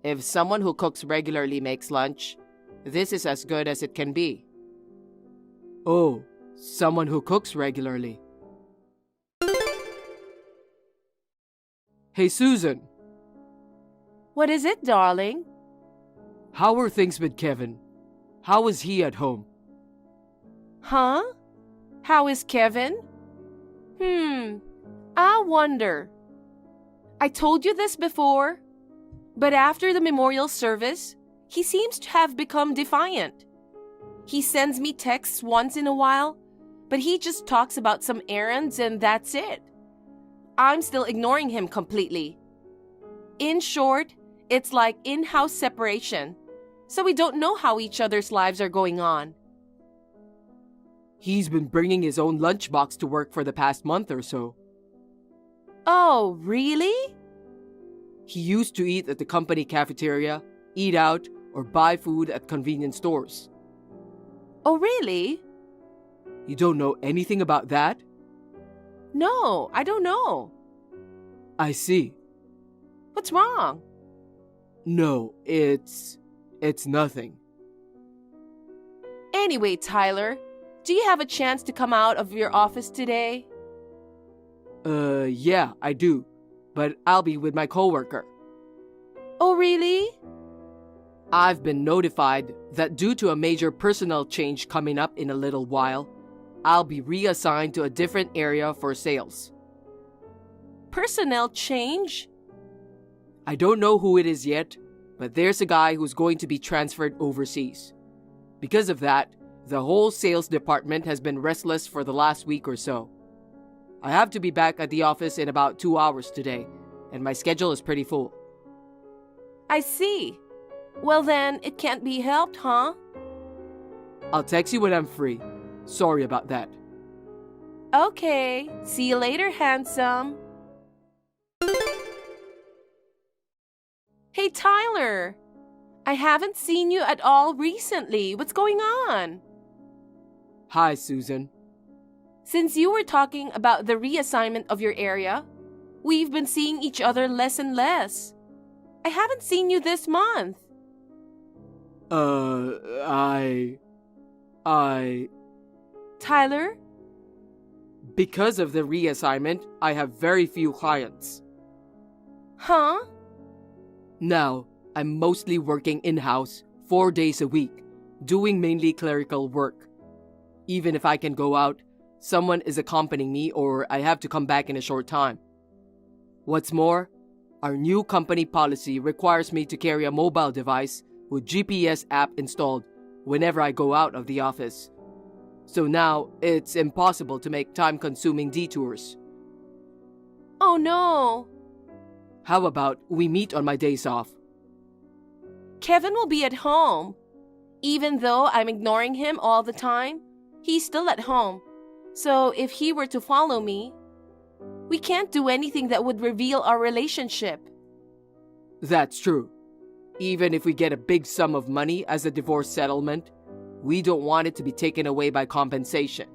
If someone who cooks regularly makes lunch, this is as good as it can be. Oh, someone who cooks regularly. Hey, Susan. What is it, darling? How are things with Kevin? How is he at home? Huh? How is Kevin? I wonder. I told you this before, but after the memorial service, he seems to have become defiant. He sends me texts once in a while, but he just talks about some errands and that's it. I'm still ignoring him completely. In short, it's like in-house separation, so we don't know how each other's lives are going on. He's been bringing his own lunchbox to work for the past month or so. Oh, really? He used to eat at the company cafeteria, eat out, or buy food at convenience stores. Oh, really? You don't know anything about that? No, I don't know. I see. What's wrong? No, it's nothing. Anyway, Tyler, do you have a chance to come out of your office today? Yeah, I do. But I'll be with my coworker. Oh, really? I've been notified that due to a major personnel change coming up in a little while, I'll be reassigned to a different area for sales. Personnel change? I don't know who it is yet, but there's a guy who's going to be transferred overseas. Because of that, the whole sales department has been restless for the last week or so. I have to be back at the office in about 2 hours today, and my schedule is pretty full. I see. Well then, it can't be helped, huh? I'll text you when I'm free. Sorry about that. Okay. See you later, handsome. Hey, Tyler. I haven't seen you at all recently. What's going on? Hi, Susan. Since you were talking about the reassignment of your area, we've been seeing each other less and less. I haven't seen you this month. Tyler? Because of the reassignment, I have very few clients. Huh? Now, I'm mostly working in-house 4 days a week, doing mainly clerical work. Even if I can go out, someone is accompanying me or I have to come back in a short time. What's more, our new company policy requires me to carry a mobile device with GPS app installed whenever I go out of the office. So now, it's impossible to make time-consuming detours. Oh no. How about we meet on my days off? Kevin will be at home. Even though I'm ignoring him all the time, he's still at home. So if he were to follow me, we can't do anything that would reveal our relationship. That's true. Even if we get a big sum of money as a divorce settlement, we don't want it to be taken away by compensation.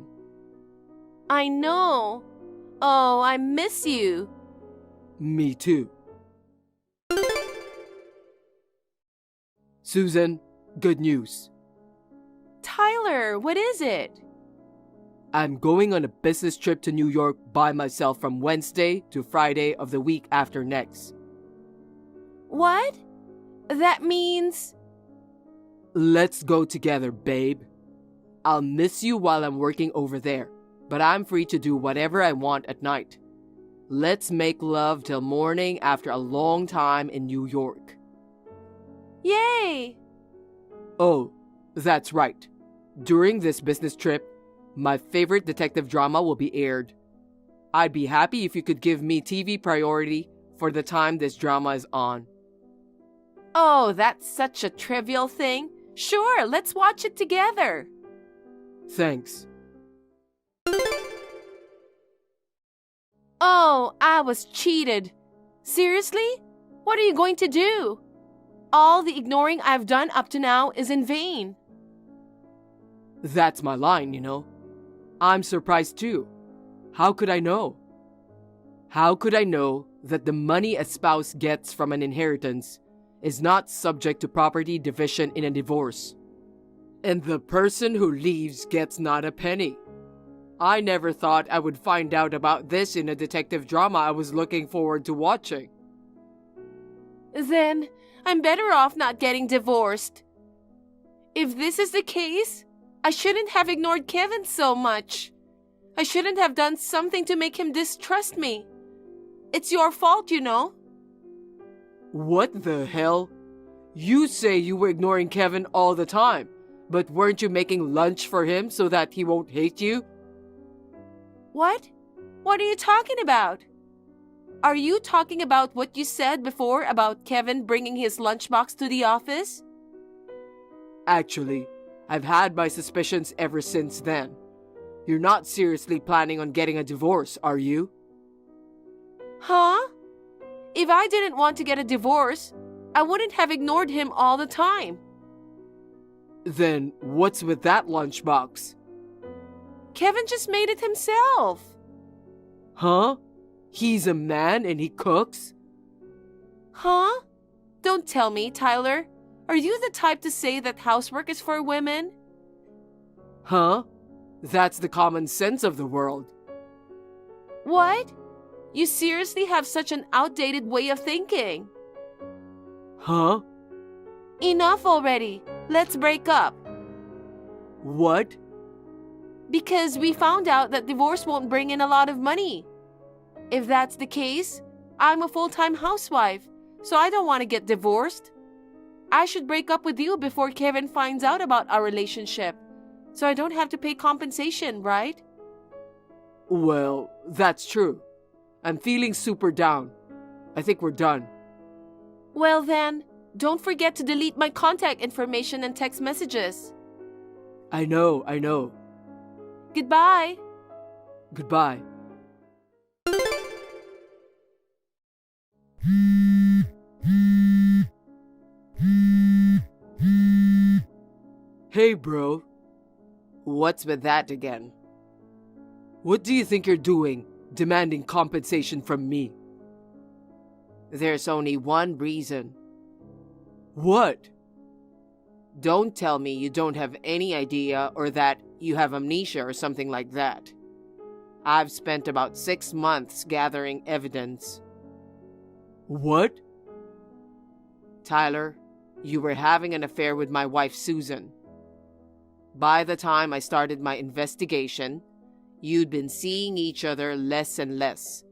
I know. Oh, I miss you. Me too. Susan, good news. Tyler, what is it? I'm going on a business trip to New York by myself from Wednesday to Friday of the week after next. What? That means... Let's go together, babe. I'll miss you while I'm working over there, but I'm free to do whatever I want at night. Let's make love till morning after a long time in New York. Yay! Oh, that's right. During this business trip, my favorite detective drama will be aired. I'd be happy if you could give me TV priority for the time this drama is on. Oh, that's such a trivial thing. Sure, let's watch it together. Thanks. Oh, I was cheated. Seriously? What are you going to do? All the ignoring I've done up to now is in vain. That's my line, you know. I'm surprised too. How could I know? How could I know that the money a spouse gets from an inheritance is not subject to property division in a divorce? And the person who leaves gets not a penny. I never thought I would find out about this in a detective drama I was looking forward to watching. Then, I'm better off not getting divorced. If this is the case, I shouldn't have ignored Kevin so much. I shouldn't have done something to make him distrust me. It's your fault, you know. What the hell? You say you were ignoring Kevin all the time, but weren't you making lunch for him so that he won't hate you? What? What are you talking about? Are you talking about what you said before about Kevin bringing his lunchbox to the office? Actually, I've had my suspicions ever since then. You're not seriously planning on getting a divorce, are you? Huh? If I didn't want to get a divorce, I wouldn't have ignored him all the time. Then what's with that lunchbox? Kevin just made it himself. Huh? He's a man and he cooks? Huh? Don't tell me, Tyler. Are you the type to say that housework is for women? Huh? That's the common sense of the world. What? You seriously have such an outdated way of thinking. Huh? Enough already. Let's break up. What? Because we found out that divorce won't bring in a lot of money. If that's the case, I'm a full-time housewife, so I don't want to get divorced. I should break up with you before Kevin finds out about our relationship, so I don't have to pay compensation, right? Well, that's true. I'm feeling super down. I think we're done. Well then, don't forget to delete my contact information and text messages. I know. Goodbye. Goodbye. Hey, bro. What's with that again? What do you think you're doing, demanding compensation from me? There's only one reason. What? Don't tell me you don't have any idea or that you have amnesia or something like that. I've spent about 6 months gathering evidence. What? Tyler, you were having an affair with my wife, Susan. By the time I started my investigation, you'd been seeing each other less and less.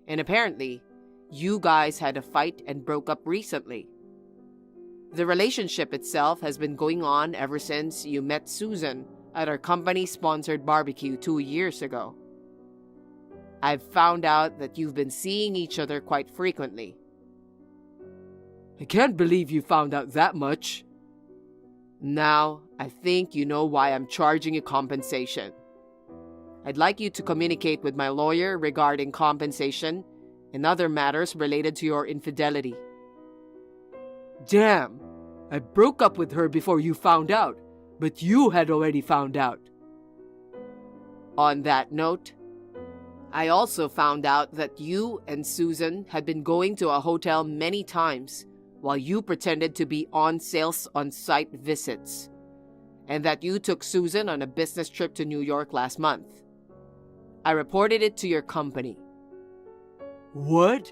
And apparently, you guys had a fight and broke up recently. The relationship itself has been going on ever since you met Susan at our company-sponsored barbecue 2 years ago. I've found out that you've been seeing each other quite frequently. I can't believe you found out that much. Now, I think you know why I'm charging you compensation. I'd like you to communicate with my lawyer regarding compensation and other matters related to your infidelity. Damn, I broke up with her before you found out, but you had already found out. On that note, I also found out that you and Susan had been going to a hotel many times while you pretended to be on sales on-site visits, and that you took Susan on a business trip to New York last month. I reported it to your company. What?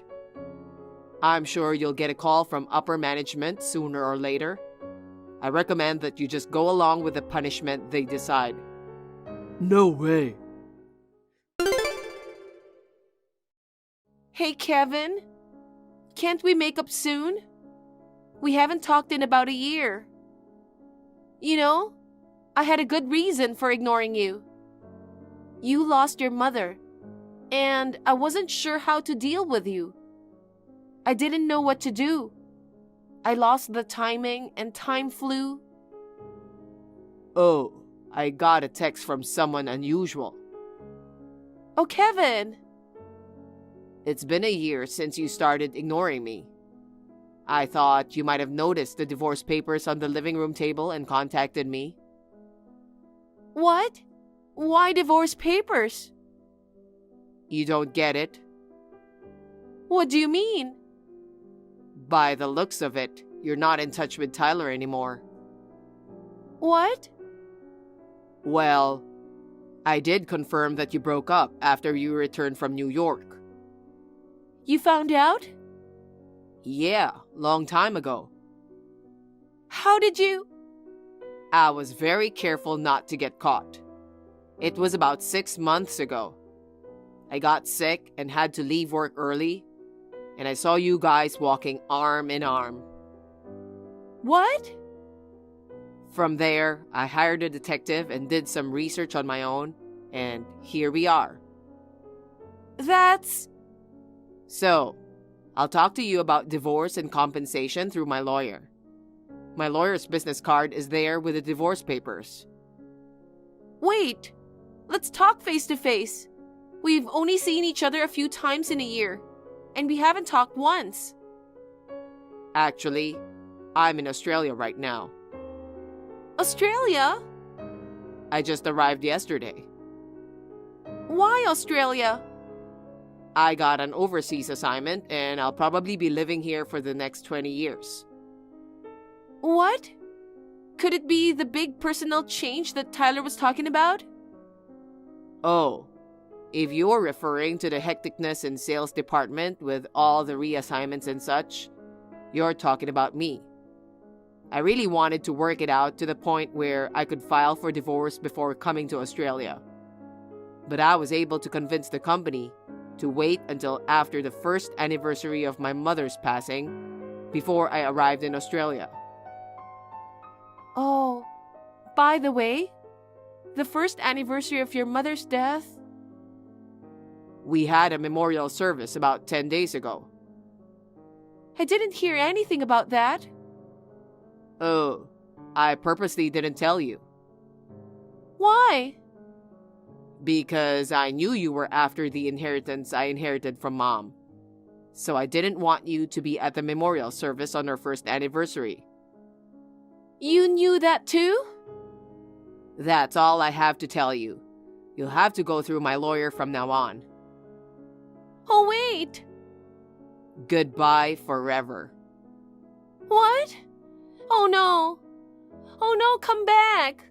I'm sure you'll get a call from upper management sooner or later. I recommend that you just go along with the punishment they decide. No way. Hey, Kevin. Can't we make up soon? We haven't talked in about a year. You know, I had a good reason for ignoring you. You lost your mother, and I wasn't sure how to deal with you. I didn't know what to do. I lost the timing and time flew. Oh, I got a text from someone unusual. Oh, Kevin. It's been a year since you started ignoring me. I thought you might have noticed the divorce papers on the living room table and contacted me. What? Why divorce papers? You don't get it? What do you mean? By the looks of it, you're not in touch with Tyler anymore. What? Well, I did confirm that you broke up after you returned from New York. You found out? Yeah, long time ago. How did you? I was very careful not to get caught. It was about 6 months ago. I got sick and had to leave work early, and I saw you guys walking arm in arm. What? From there, I hired a detective and did some research on my own, and here we are. That's... So, I'll talk to you about divorce and compensation through my lawyer. My lawyer's business card is there with the divorce papers. Wait! Let's talk face to face. We've only seen each other a few times in a year, and we haven't talked once. Actually, I'm in Australia right now. Australia? I just arrived yesterday. Why Australia? I got an overseas assignment and I'll probably be living here for the next 20 years. What? Could it be the big personal change that Tyler was talking about? Oh, if you're referring to the hecticness in sales department with all the reassignments and such, you're talking about me. I really wanted to work it out to the point where I could file for divorce before coming to Australia. But I was able to convince the company to wait until after the first anniversary of my mother's passing before I arrived in Australia. Oh, by the way, the first anniversary of your mother's death? We had a memorial service about 10 days ago. I didn't hear anything about that. Oh, I purposely didn't tell you. Why? Because I knew you were after the inheritance I inherited from Mom. So I didn't want you to be at the memorial service on our first anniversary. You knew that too? That's all I have to tell you. You'll have to go through my lawyer from now on. Oh, wait. Goodbye forever. What? Oh no. Oh no, come back.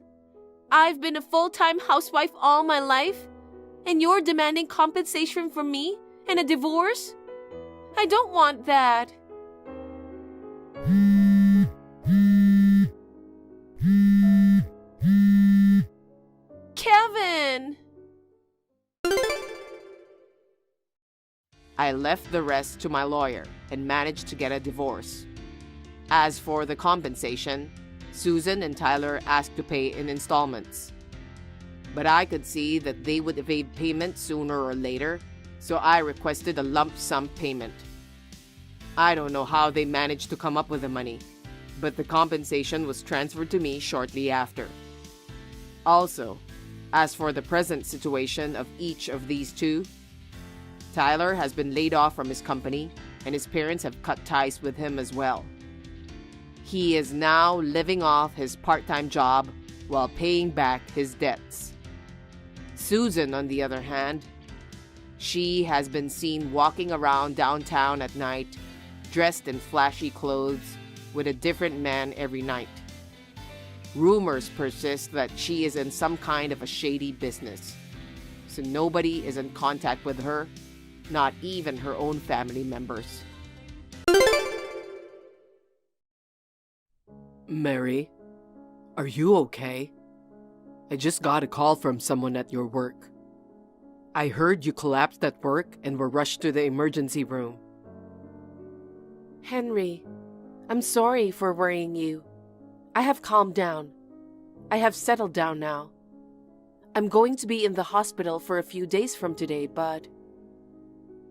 I've been a full-time housewife all my life, and you're demanding compensation from me and a divorce? I don't want that. Kevin! I left the rest to my lawyer and managed to get a divorce. As for the compensation, Susan and Tyler asked to pay in installments. But I could see that they would evade payment sooner or later, so I requested a lump sum payment. I don't know how they managed to come up with the money, but the compensation was transferred to me shortly after. Also, as for the present situation of each of these two, Tyler has been laid off from his company, and his parents have cut ties with him as well. He is now living off his part-time job while paying back his debts. Susan, on the other hand, she has been seen walking around downtown at night, dressed in flashy clothes, with a different man every night. Rumors persist that she is in some kind of a shady business, so nobody is in contact with her, not even her own family members. Mary, are you okay? I just got a call from someone at your work. I heard you collapsed at work and were rushed to the emergency room. Henry, I'm sorry for worrying you. I have calmed down. I have settled down now. I'm going to be in the hospital for a few days from today, but...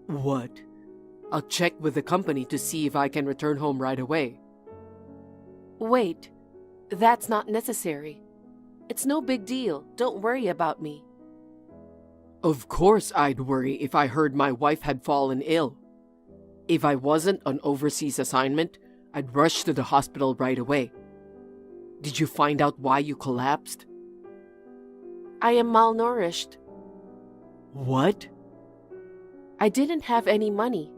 What? I'll check with the company to see if I can return home right away. Wait, that's not necessary. It's no big deal. Don't worry about me. Of course I'd worry if I heard my wife had fallen ill. If I wasn't on overseas assignment, I'd rush to the hospital right away. Did you find out why you collapsed? I am malnourished. What? I didn't have any money.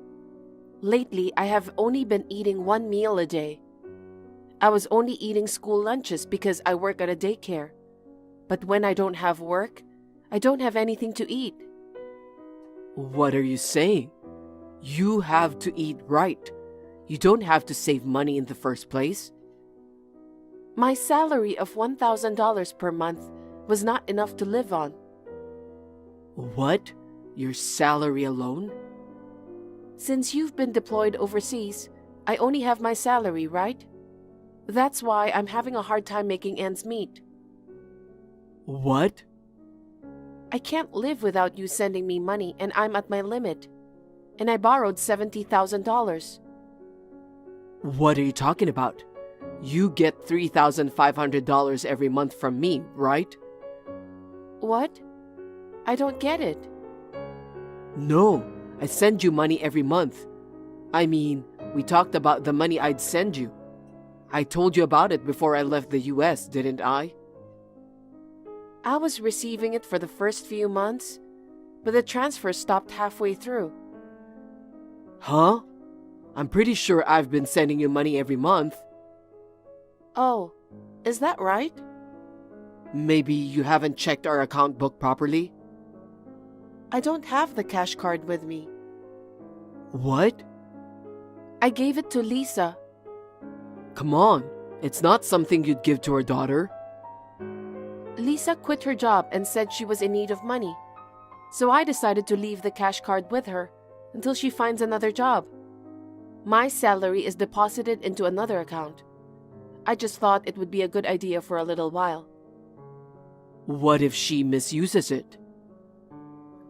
Lately, I have only been eating 1 meal a day. I was only eating school lunches because I work at a daycare. But when I don't have work, I don't have anything to eat. What are you saying? You have to eat right. You don't have to save money in the first place. My salary of $1,000 per month was not enough to live on. What? Your salary alone? Since you've been deployed overseas, I only have my salary, right? That's why I'm having a hard time making ends meet. What? I can't live without you sending me money, and I'm at my limit. And I borrowed $70,000. What are you talking about? You get $3,500 every month from me, right? What? I don't get it. No, I send you money every month. I mean, we talked about the money I'd send you. I told you about it before I left the US, didn't I? I was receiving it for the first few months, but the transfer stopped halfway through. Huh? I'm pretty sure I've been sending you money every month. Oh, is that right? Maybe you haven't checked our account book properly? I don't have the cash card with me. What? I gave it to Lisa. Come on, it's not something you'd give to her daughter. Lisa quit her job and said she was in need of money. So I decided to leave the cash card with her until she finds another job. My salary is deposited into another account. I just thought it would be a good idea for a little while. What if she misuses it?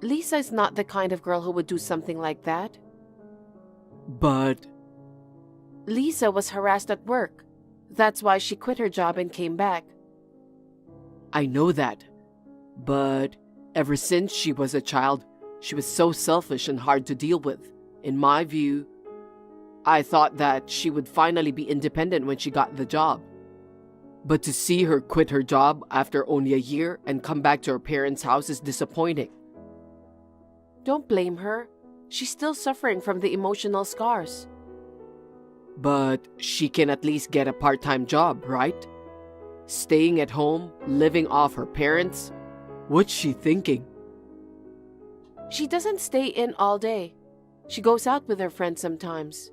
Lisa is not the kind of girl who would do something like that. But Lisa was harassed at work. That's why she quit her job and came back. I know that. But ever since she was a child, she was so selfish and hard to deal with. In my view, I thought that she would finally be independent when she got the job. But to see her quit her job after only a year and come back to her parents' house is disappointing. Don't blame her. She's still suffering from the emotional scars. But she can at least get a part-time job, right? Staying at home, living off her parents? What's she thinking? She doesn't stay in all day. She goes out with her friends sometimes.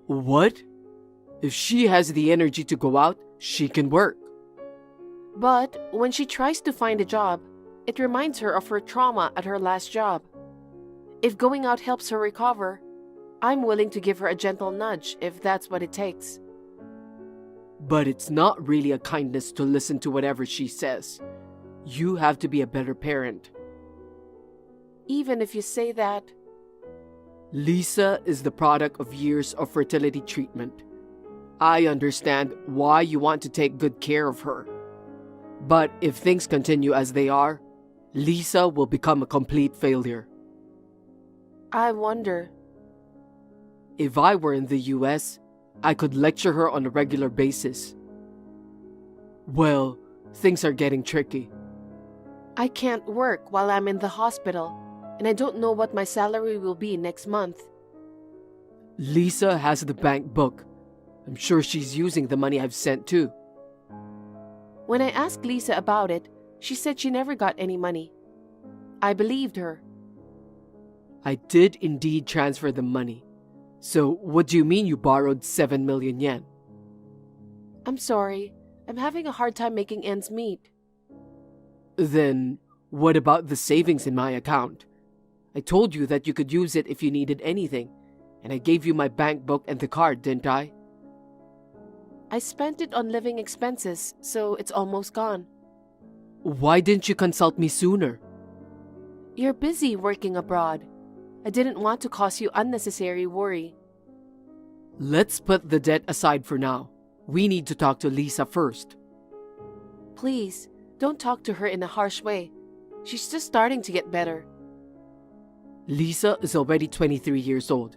What? If she has the energy to go out, she can work. But when she tries to find a job, it reminds her of her trauma at her last job. If going out helps her recover, I'm willing to give her a gentle nudge if that's what it takes. But it's not really a kindness to listen to whatever she says. You have to be a better parent. Even if you say that. Lisa is the product of years of fertility treatment. I understand why you want to take good care of her. But if things continue as they are, Lisa will become a complete failure. I wonder. If I were in the US, I could lecture her on a regular basis. Well, things are getting tricky. I can't work while I'm in the hospital, and I don't know what my salary will be next month. Lisa has the bank book. I'm sure she's using the money I've sent too. When I asked Lisa about it, she said she never got any money. I believed her. I did indeed transfer the money. So what do you mean you borrowed 7 million yen? I'm sorry. I'm having a hard time making ends meet. Then what about the savings in my account? I told you that you could use it if you needed anything, and I gave you my bank book and the card, didn't I? I spent it on living expenses, so it's almost gone. Why didn't you consult me sooner? You're busy working abroad. I didn't want to cause you unnecessary worry. Let's put the debt aside for now. We need to talk to Lisa first. Please, don't talk to her in a harsh way. She's just starting to get better. Lisa is already 23 years old.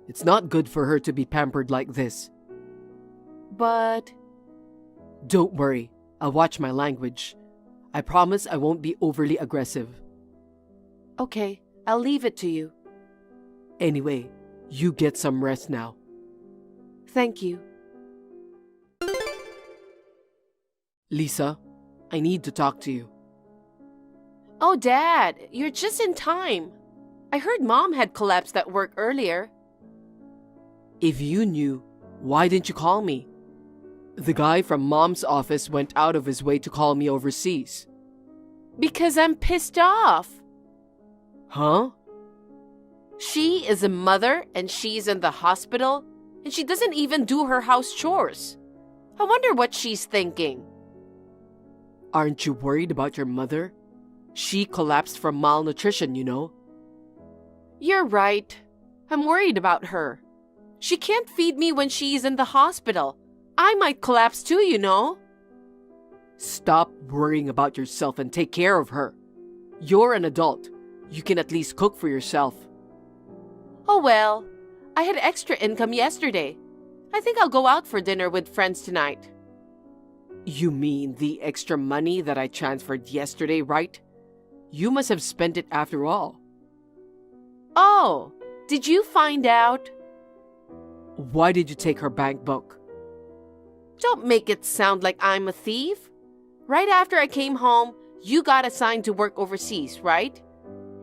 It's not good for her to be pampered like this. But... Don't worry, I'll watch my language. I promise I won't be overly aggressive. Okay, I'll leave it to you. Anyway, you get some rest now. Thank you. Lisa, I need to talk to you. Oh, Dad, you're just in time. I heard Mom had collapsed at work earlier. If you knew, why didn't you call me? The guy from Mom's office went out of his way to call me overseas. Because I'm pissed off. Huh? She is a mother and she's in the hospital and she doesn't even do her house chores. I wonder what she's thinking. Aren't you worried about your mother? She collapsed from malnutrition, you know. You're right. I'm worried about her. She can't feed me when she's in the hospital. I might collapse too, you know. Stop worrying about yourself and take care of her. You're an adult. You can at least cook for yourself. Oh well, I had extra income yesterday. I think I'll go out for dinner with friends tonight. You mean the extra money that I transferred yesterday, right? You must have spent it after all. Oh, did you find out? Why did you take her bank book? Don't make it sound like I'm a thief. Right after I came home, you got assigned to work overseas, right?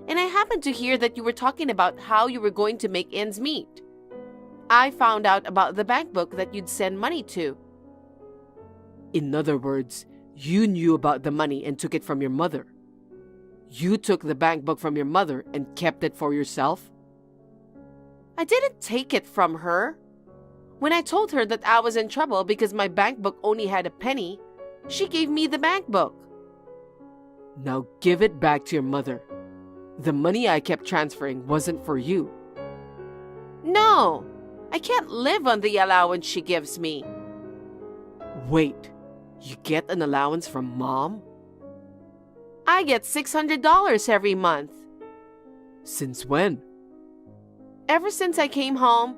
And I happened to hear that you were talking about how you were going to make ends meet. I found out about the bank book that you'd send money to. In other words, you knew about the money and took it from your mother. You took the bank book from your mother and kept it for yourself? I didn't take it from her. When I told her that I was in trouble because my bank book only had a penny, she gave me the bank book. Now give it back to your mother. The money I kept transferring wasn't for you. No, I can't live on the allowance she gives me. Wait, you get an allowance from Mom? I get $600 every month. Since when? Ever since I came home.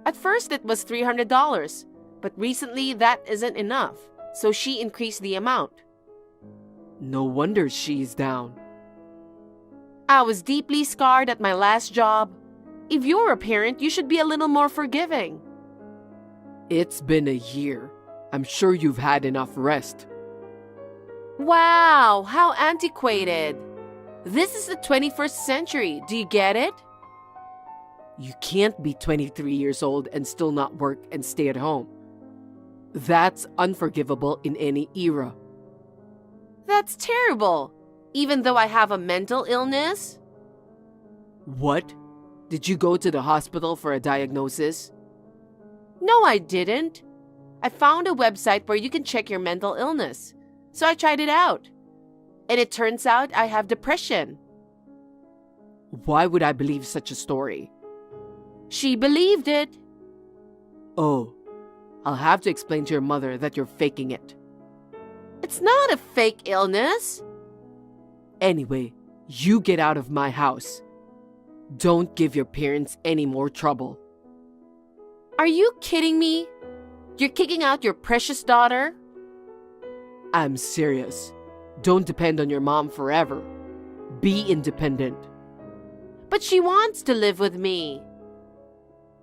At first it was $300, but recently that isn't enough, so she increased the amount. No wonder she's down. I was deeply scarred at my last job. If you're a parent, you should be a little more forgiving. It's been a year. I'm sure you've had enough rest. Wow, how antiquated. This is the 21st century. Do you get it? You can't be 23 years old and still not work and stay at home. That's unforgivable in any era. That's terrible, even though I have a mental illness. What? Did you go to the hospital for a diagnosis? No, I didn't. I found a website where you can check your mental illness, so I tried it out. And it turns out I have depression. Why would I believe such a story? She believed it. Oh, I'll have to explain to your mother that you're faking it. It's not a fake illness. Anyway, you get out of my house. Don't give your parents any more trouble. Are you kidding me? You're kicking out your precious daughter? I'm serious. Don't depend on your mom forever. Be independent. But she wants to live with me.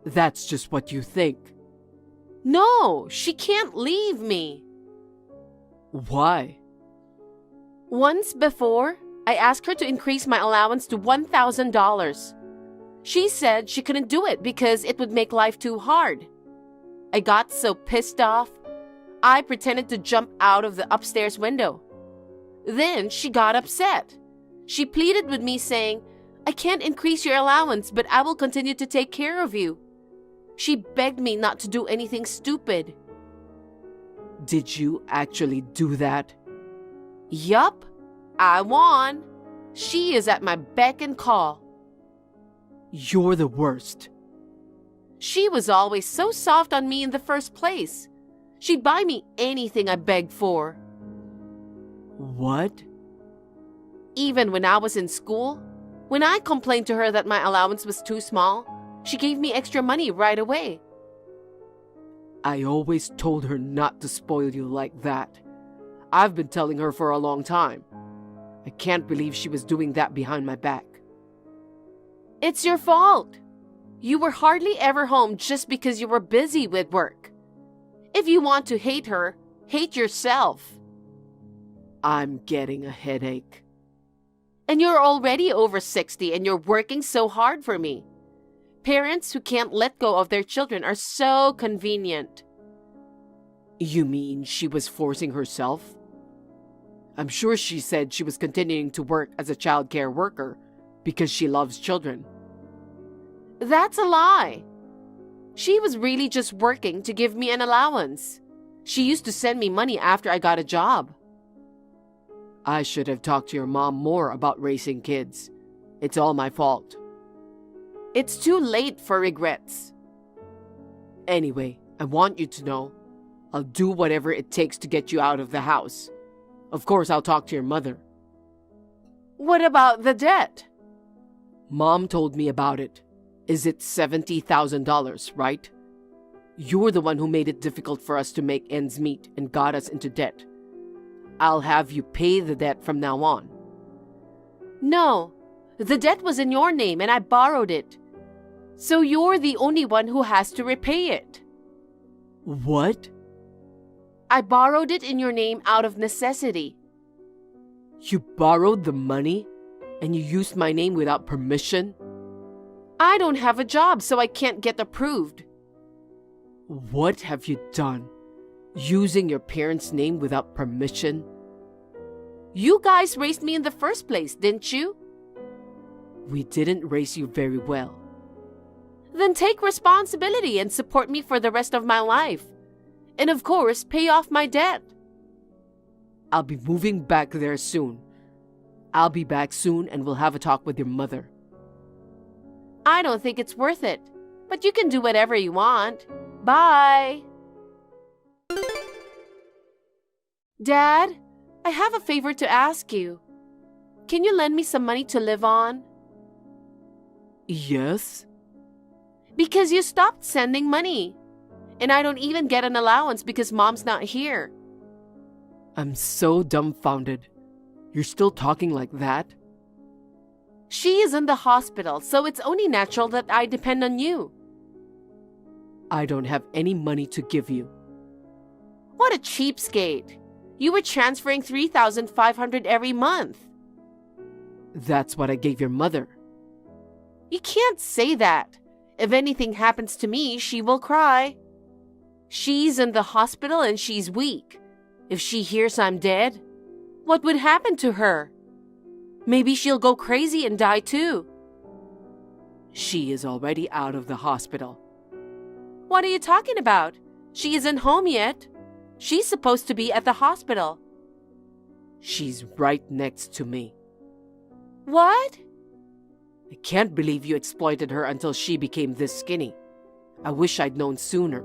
That's just what you think. No, she can't leave me. Why? Once before, I asked her to increase my allowance to $1,000. She said she couldn't do it because it would make life too hard. I got so pissed off, I pretended to jump out of the upstairs window. Then she got upset. She pleaded with me saying, "I can't increase your allowance, but I will continue to take care of you." She begged me not to do anything stupid. Did you actually do that? Yup, I won. She is at my beck and call. You're the worst. She was always so soft on me in the first place. She'd buy me anything I begged for. What? Even when I was in school, when I complained to her that my allowance was too small, she gave me extra money right away. I always told her not to spoil you like that. I've been telling her for a long time. I can't believe she was doing that behind my back. It's your fault. You were hardly ever home just because you were busy with work. If you want to hate her, hate yourself. I'm getting a headache. And you're already over 60 and you're working so hard for me. Parents who can't let go of their children are so convenient. You mean she was forcing herself? I'm sure she said she was continuing to work as a child care worker because she loves children. That's a lie. She was really just working to give me an allowance. She used to send me money after I got a job. I should have talked to your mom more about raising kids. It's all my fault. It's too late for regrets. Anyway, I want you to know, I'll do whatever it takes to get you out of the house. Of course, I'll talk to your mother. What about the debt? Mom told me about it. Is it $70,000, right? You're the one who made it difficult for us to make ends meet and got us into debt. I'll have you pay the debt from now on. No, the debt was in your name and I borrowed it. So you're the only one who has to repay it. What? I borrowed it in your name out of necessity. You borrowed the money and you used my name without permission? I don't have a job, so I can't get approved. What have you done? Using your parents' name without permission? You guys raised me in the first place, didn't you? We didn't raise you very well. Then take responsibility and support me for the rest of my life. And of course, pay off my debt. I'll be moving back there soon. I'll be back soon and we'll have a talk with your mother. I don't think it's worth it, but you can do whatever you want. Bye. Dad, I have a favor to ask you. Can you lend me some money to live on? Yes? Because you stopped sending money. And I don't even get an allowance because Mom's not here. I'm so dumbfounded. You're still talking like that? She is in the hospital, so it's only natural that I depend on you. I don't have any money to give you. What a cheapskate. You were transferring $3,500 every month. That's what I gave your mother. You can't say that. If anything happens to me, she will cry. She's in the hospital and she's weak. If she hears I'm dead, what would happen to her? Maybe she'll go crazy and die too. She is already out of the hospital. What are you talking about? She isn't home yet. She's supposed to be at the hospital. She's right next to me. What? I can't believe you exploited her until she became this skinny. I wish I'd known sooner.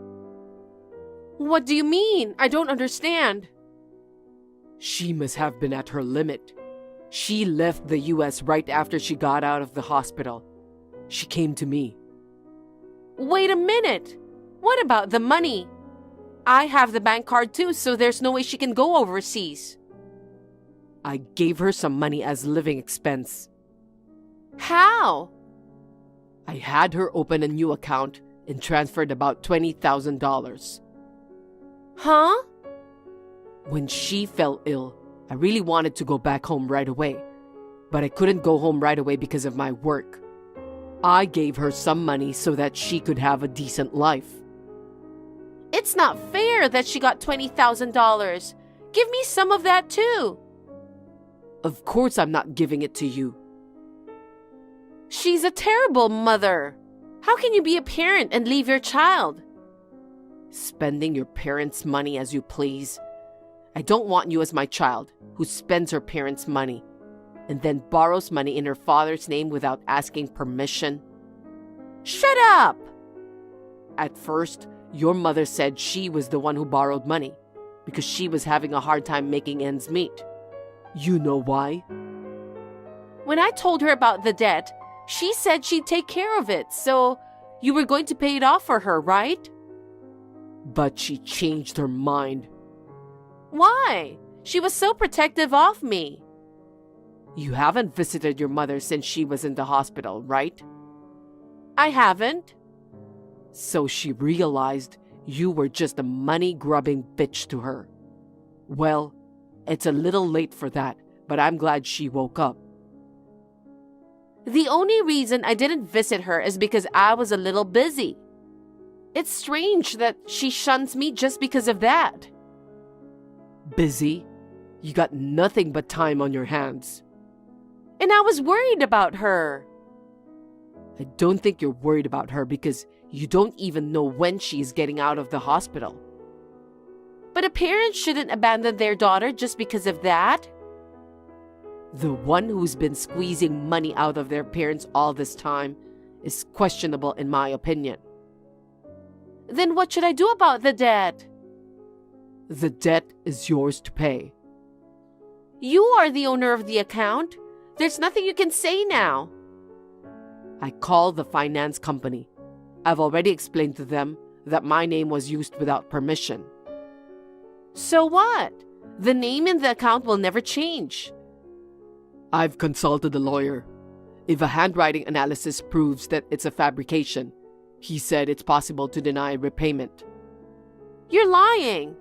What do you mean? I don't understand. She must have been at her limit. She left the US right after she got out of the hospital. She came to me. Wait a minute. What about the money? I have the bank card too, so there's no way she can go overseas. I gave her some money as living expense. How? I had her open a new account and transferred about $20,000. Huh? When she fell ill, I really wanted to go back home right away, but I couldn't go home right away because of my work. I gave her some money so that she could have a decent life. It's not fair that she got $20,000. Give me some of that too. Of course I'm not giving it to you. She's a terrible mother. How can you be a parent and leave your child? Spending your parents' money as you please. I don't want you as my child, who spends her parents' money and then borrows money in her father's name without asking permission. Shut up! At first, your mother said she was the one who borrowed money because she was having a hard time making ends meet. You know why? When I told her about the debt, she said she'd take care of it, so you were going to pay it off for her, right? But she changed her mind. Why? She was so protective of me. You haven't visited your mother since she was in the hospital, right? I haven't. So she realized you were just a money-grubbing bitch to her. Well, it's a little late for that, but I'm glad she woke up. The only reason I didn't visit her is because I was a little busy. It's strange that she shuns me just because of that. Busy? You got nothing but time on your hands. And I was worried about her. I don't think you're worried about her because you don't even know when she is getting out of the hospital. But a parent shouldn't abandon their daughter just because of that. The one who's been squeezing money out of their parents all this time is questionable in my opinion. Then what should I do about the debt? The debt is yours to pay. You are the owner of the account. There's nothing you can say now. I called the finance company. I've already explained to them that my name was used without permission. So what? The name in the account will never change. I've consulted a lawyer. If a handwriting analysis proves that it's a fabrication, he said it's possible to deny repayment. You're lying.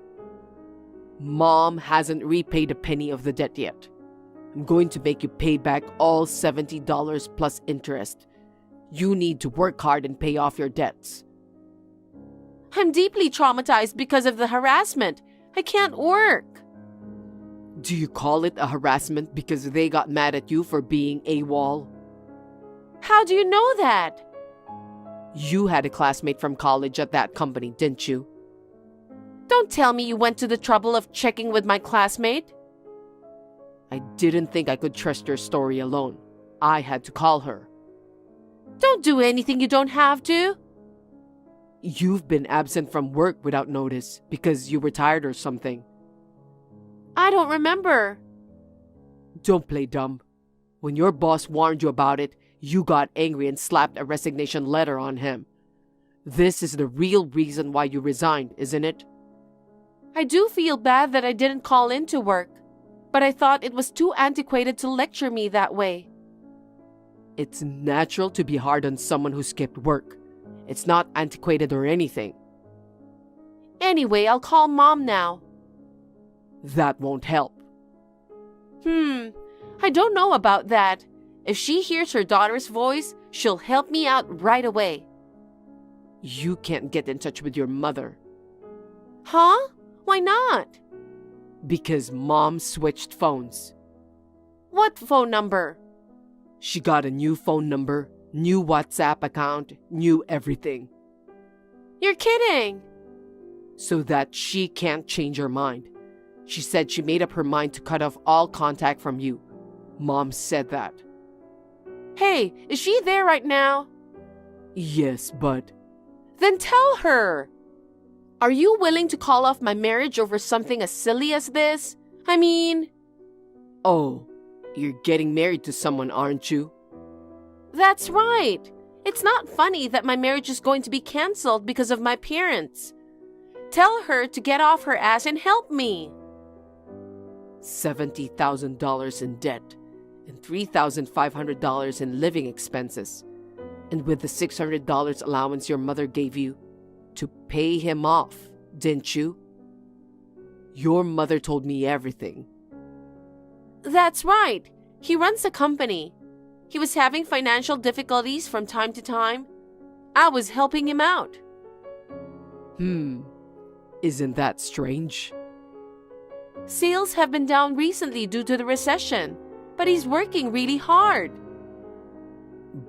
Mom hasn't repaid a penny of the debt yet. I'm going to make you pay back all $70 plus interest. You need to work hard and pay off your debts. I'm deeply traumatized because of the harassment. I can't work. Do you call it a harassment because they got mad at you for being AWOL? How do you know that? You had a classmate from college at that company, didn't you? Don't tell me you went to the trouble of checking with my classmate. I didn't think I could trust your story alone. I had to call her. Don't do anything you don't have to. You've been absent from work without notice because you were tired or something. I don't remember. Don't play dumb. When your boss warned you about it, you got angry and slapped a resignation letter on him. This is the real reason why you resigned, isn't it? I do feel bad that I didn't call in to work, but I thought it was too antiquated to lecture me that way. It's natural to be hard on someone who skipped work. It's not antiquated or anything. Anyway, I'll call Mom now. That won't help. I don't know about that. If she hears her daughter's voice, she'll help me out right away. You can't get in touch with your mother. Huh? Why not? Because Mom switched phones. What phone number? She got a new phone number, new WhatsApp account, new everything. You're kidding. So that she can't change her mind. She said she made up her mind to cut off all contact from you. Mom said that. Hey, is she there right now? Yes, but... Then tell her. Are you willing to call off my marriage over something as silly as this? I mean... Oh, you're getting married to someone, aren't you? That's right. It's not funny that my marriage is going to be canceled because of my parents. Tell her to get off her ass and help me. $70,000 in debt and $3,500 in living expenses. And with the $600 allowance your mother gave you, to pay him off, didn't you? Your mother told me everything. That's right. He runs a company. He was having financial difficulties from time to time. I was helping him out. Isn't that strange? Sales have been down recently due to the recession, but he's working really hard.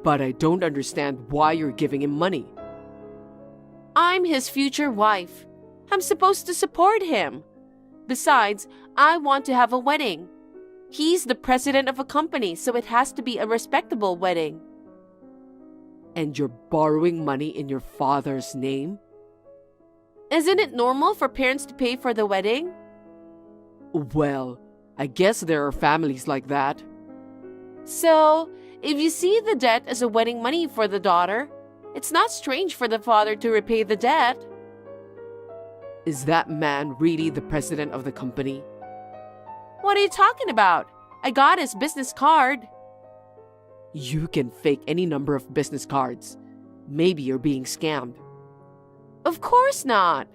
But I don't understand why you're giving him money. I'm his future wife. I'm supposed to support him. Besides, I want to have a wedding. He's the president of a company, so it has to be a respectable wedding. And you're borrowing money in your father's name? Isn't it normal for parents to pay for the wedding? Well, I guess there are families like that. So, if you see the debt as a wedding money for the daughter, it's not strange for the father to repay the debt. Is that man really the president of the company? What are you talking about? I got his business card. You can fake any number of business cards. Maybe you're being scammed. Of course not.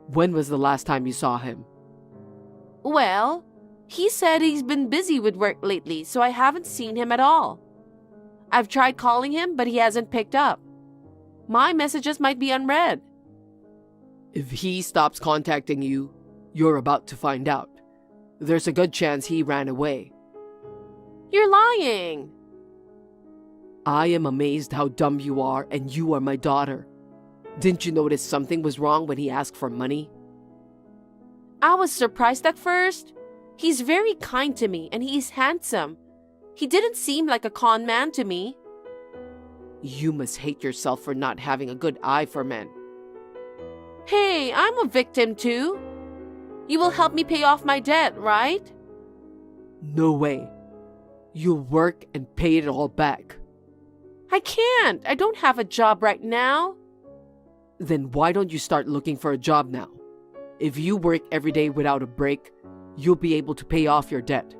When was the last time you saw him? Well, he said he's been busy with work lately, so I haven't seen him at all. I've tried calling him, but he hasn't picked up. My messages might be unread. If he stops contacting you, you're about to find out. There's a good chance he ran away. You're lying. I am amazed how dumb you are, and you are my daughter. Didn't you notice something was wrong when he asked for money? I was surprised at first. He's very kind to me, and he's handsome. He didn't seem like a con man to me. You must hate yourself for not having a good eye for men. Hey, I'm a victim too. You will help me pay off my debt, right? No way. You'll work and pay it all back. I can't. I don't have a job right now. Then why don't you start looking for a job now? If you work every day without a break, you'll be able to pay off your debt.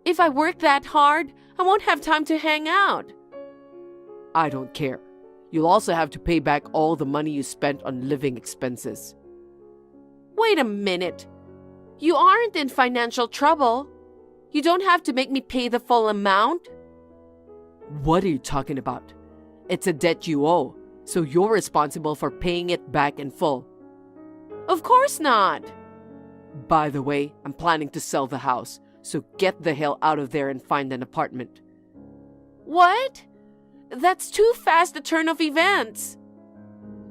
If I work that hard, I won't have time to hang out. I don't care. You'll also have to pay back all the money you spent on living expenses. Wait a minute. You aren't in financial trouble. You don't have to make me pay the full amount. What are you talking about? It's a debt you owe, so you're responsible for paying it back in full. Of course not. By the way, I'm planning to sell the house, so get the hell out of there and find an apartment. What? That's too fast a turn of events.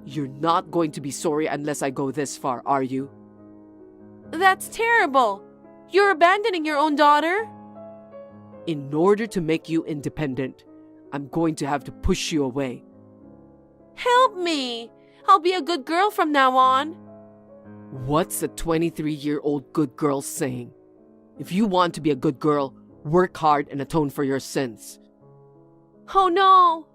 You're not going to be sorry unless I go this far, are you? That's terrible. You're abandoning your own daughter? In order to make you independent, I'm going to have to push you away. Help me. I'll be a good girl from now on. What's a 23-year-old good girl saying? If you want to be a good girl, work hard and atone for your sins. Oh no!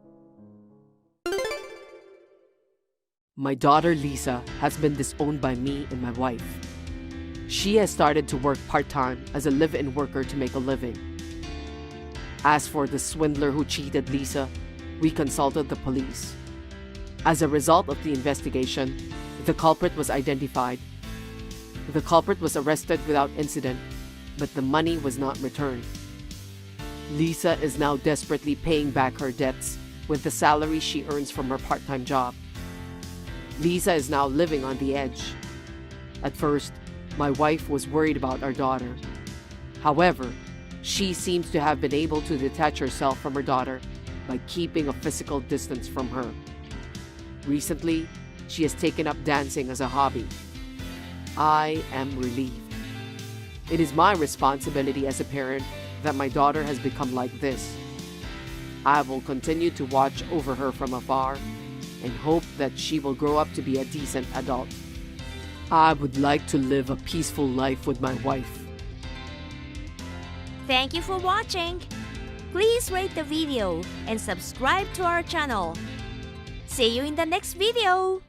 My daughter Lisa has been disowned by me and my wife. She has started to work part-time as a live-in worker to make a living. As for the swindler who cheated Lisa, we consulted the police. As a result of the investigation, the culprit was identified. The culprit was arrested without incident, but the money was not returned. Lisa is now desperately paying back her debts with the salary she earns from her part-time job. Lisa is now living on the edge. At first, my wife was worried about our daughter. However, she seems to have been able to detach herself from her daughter by keeping a physical distance from her. Recently, she has taken up dancing as a hobby. I am relieved. It is my responsibility as a parent that my daughter has become like this. I will continue to watch over her from afar and hope that she will grow up to be a decent adult. I would like to live a peaceful life with my wife. Thank you for watching. Please rate the video and subscribe to our channel. See you in the next video.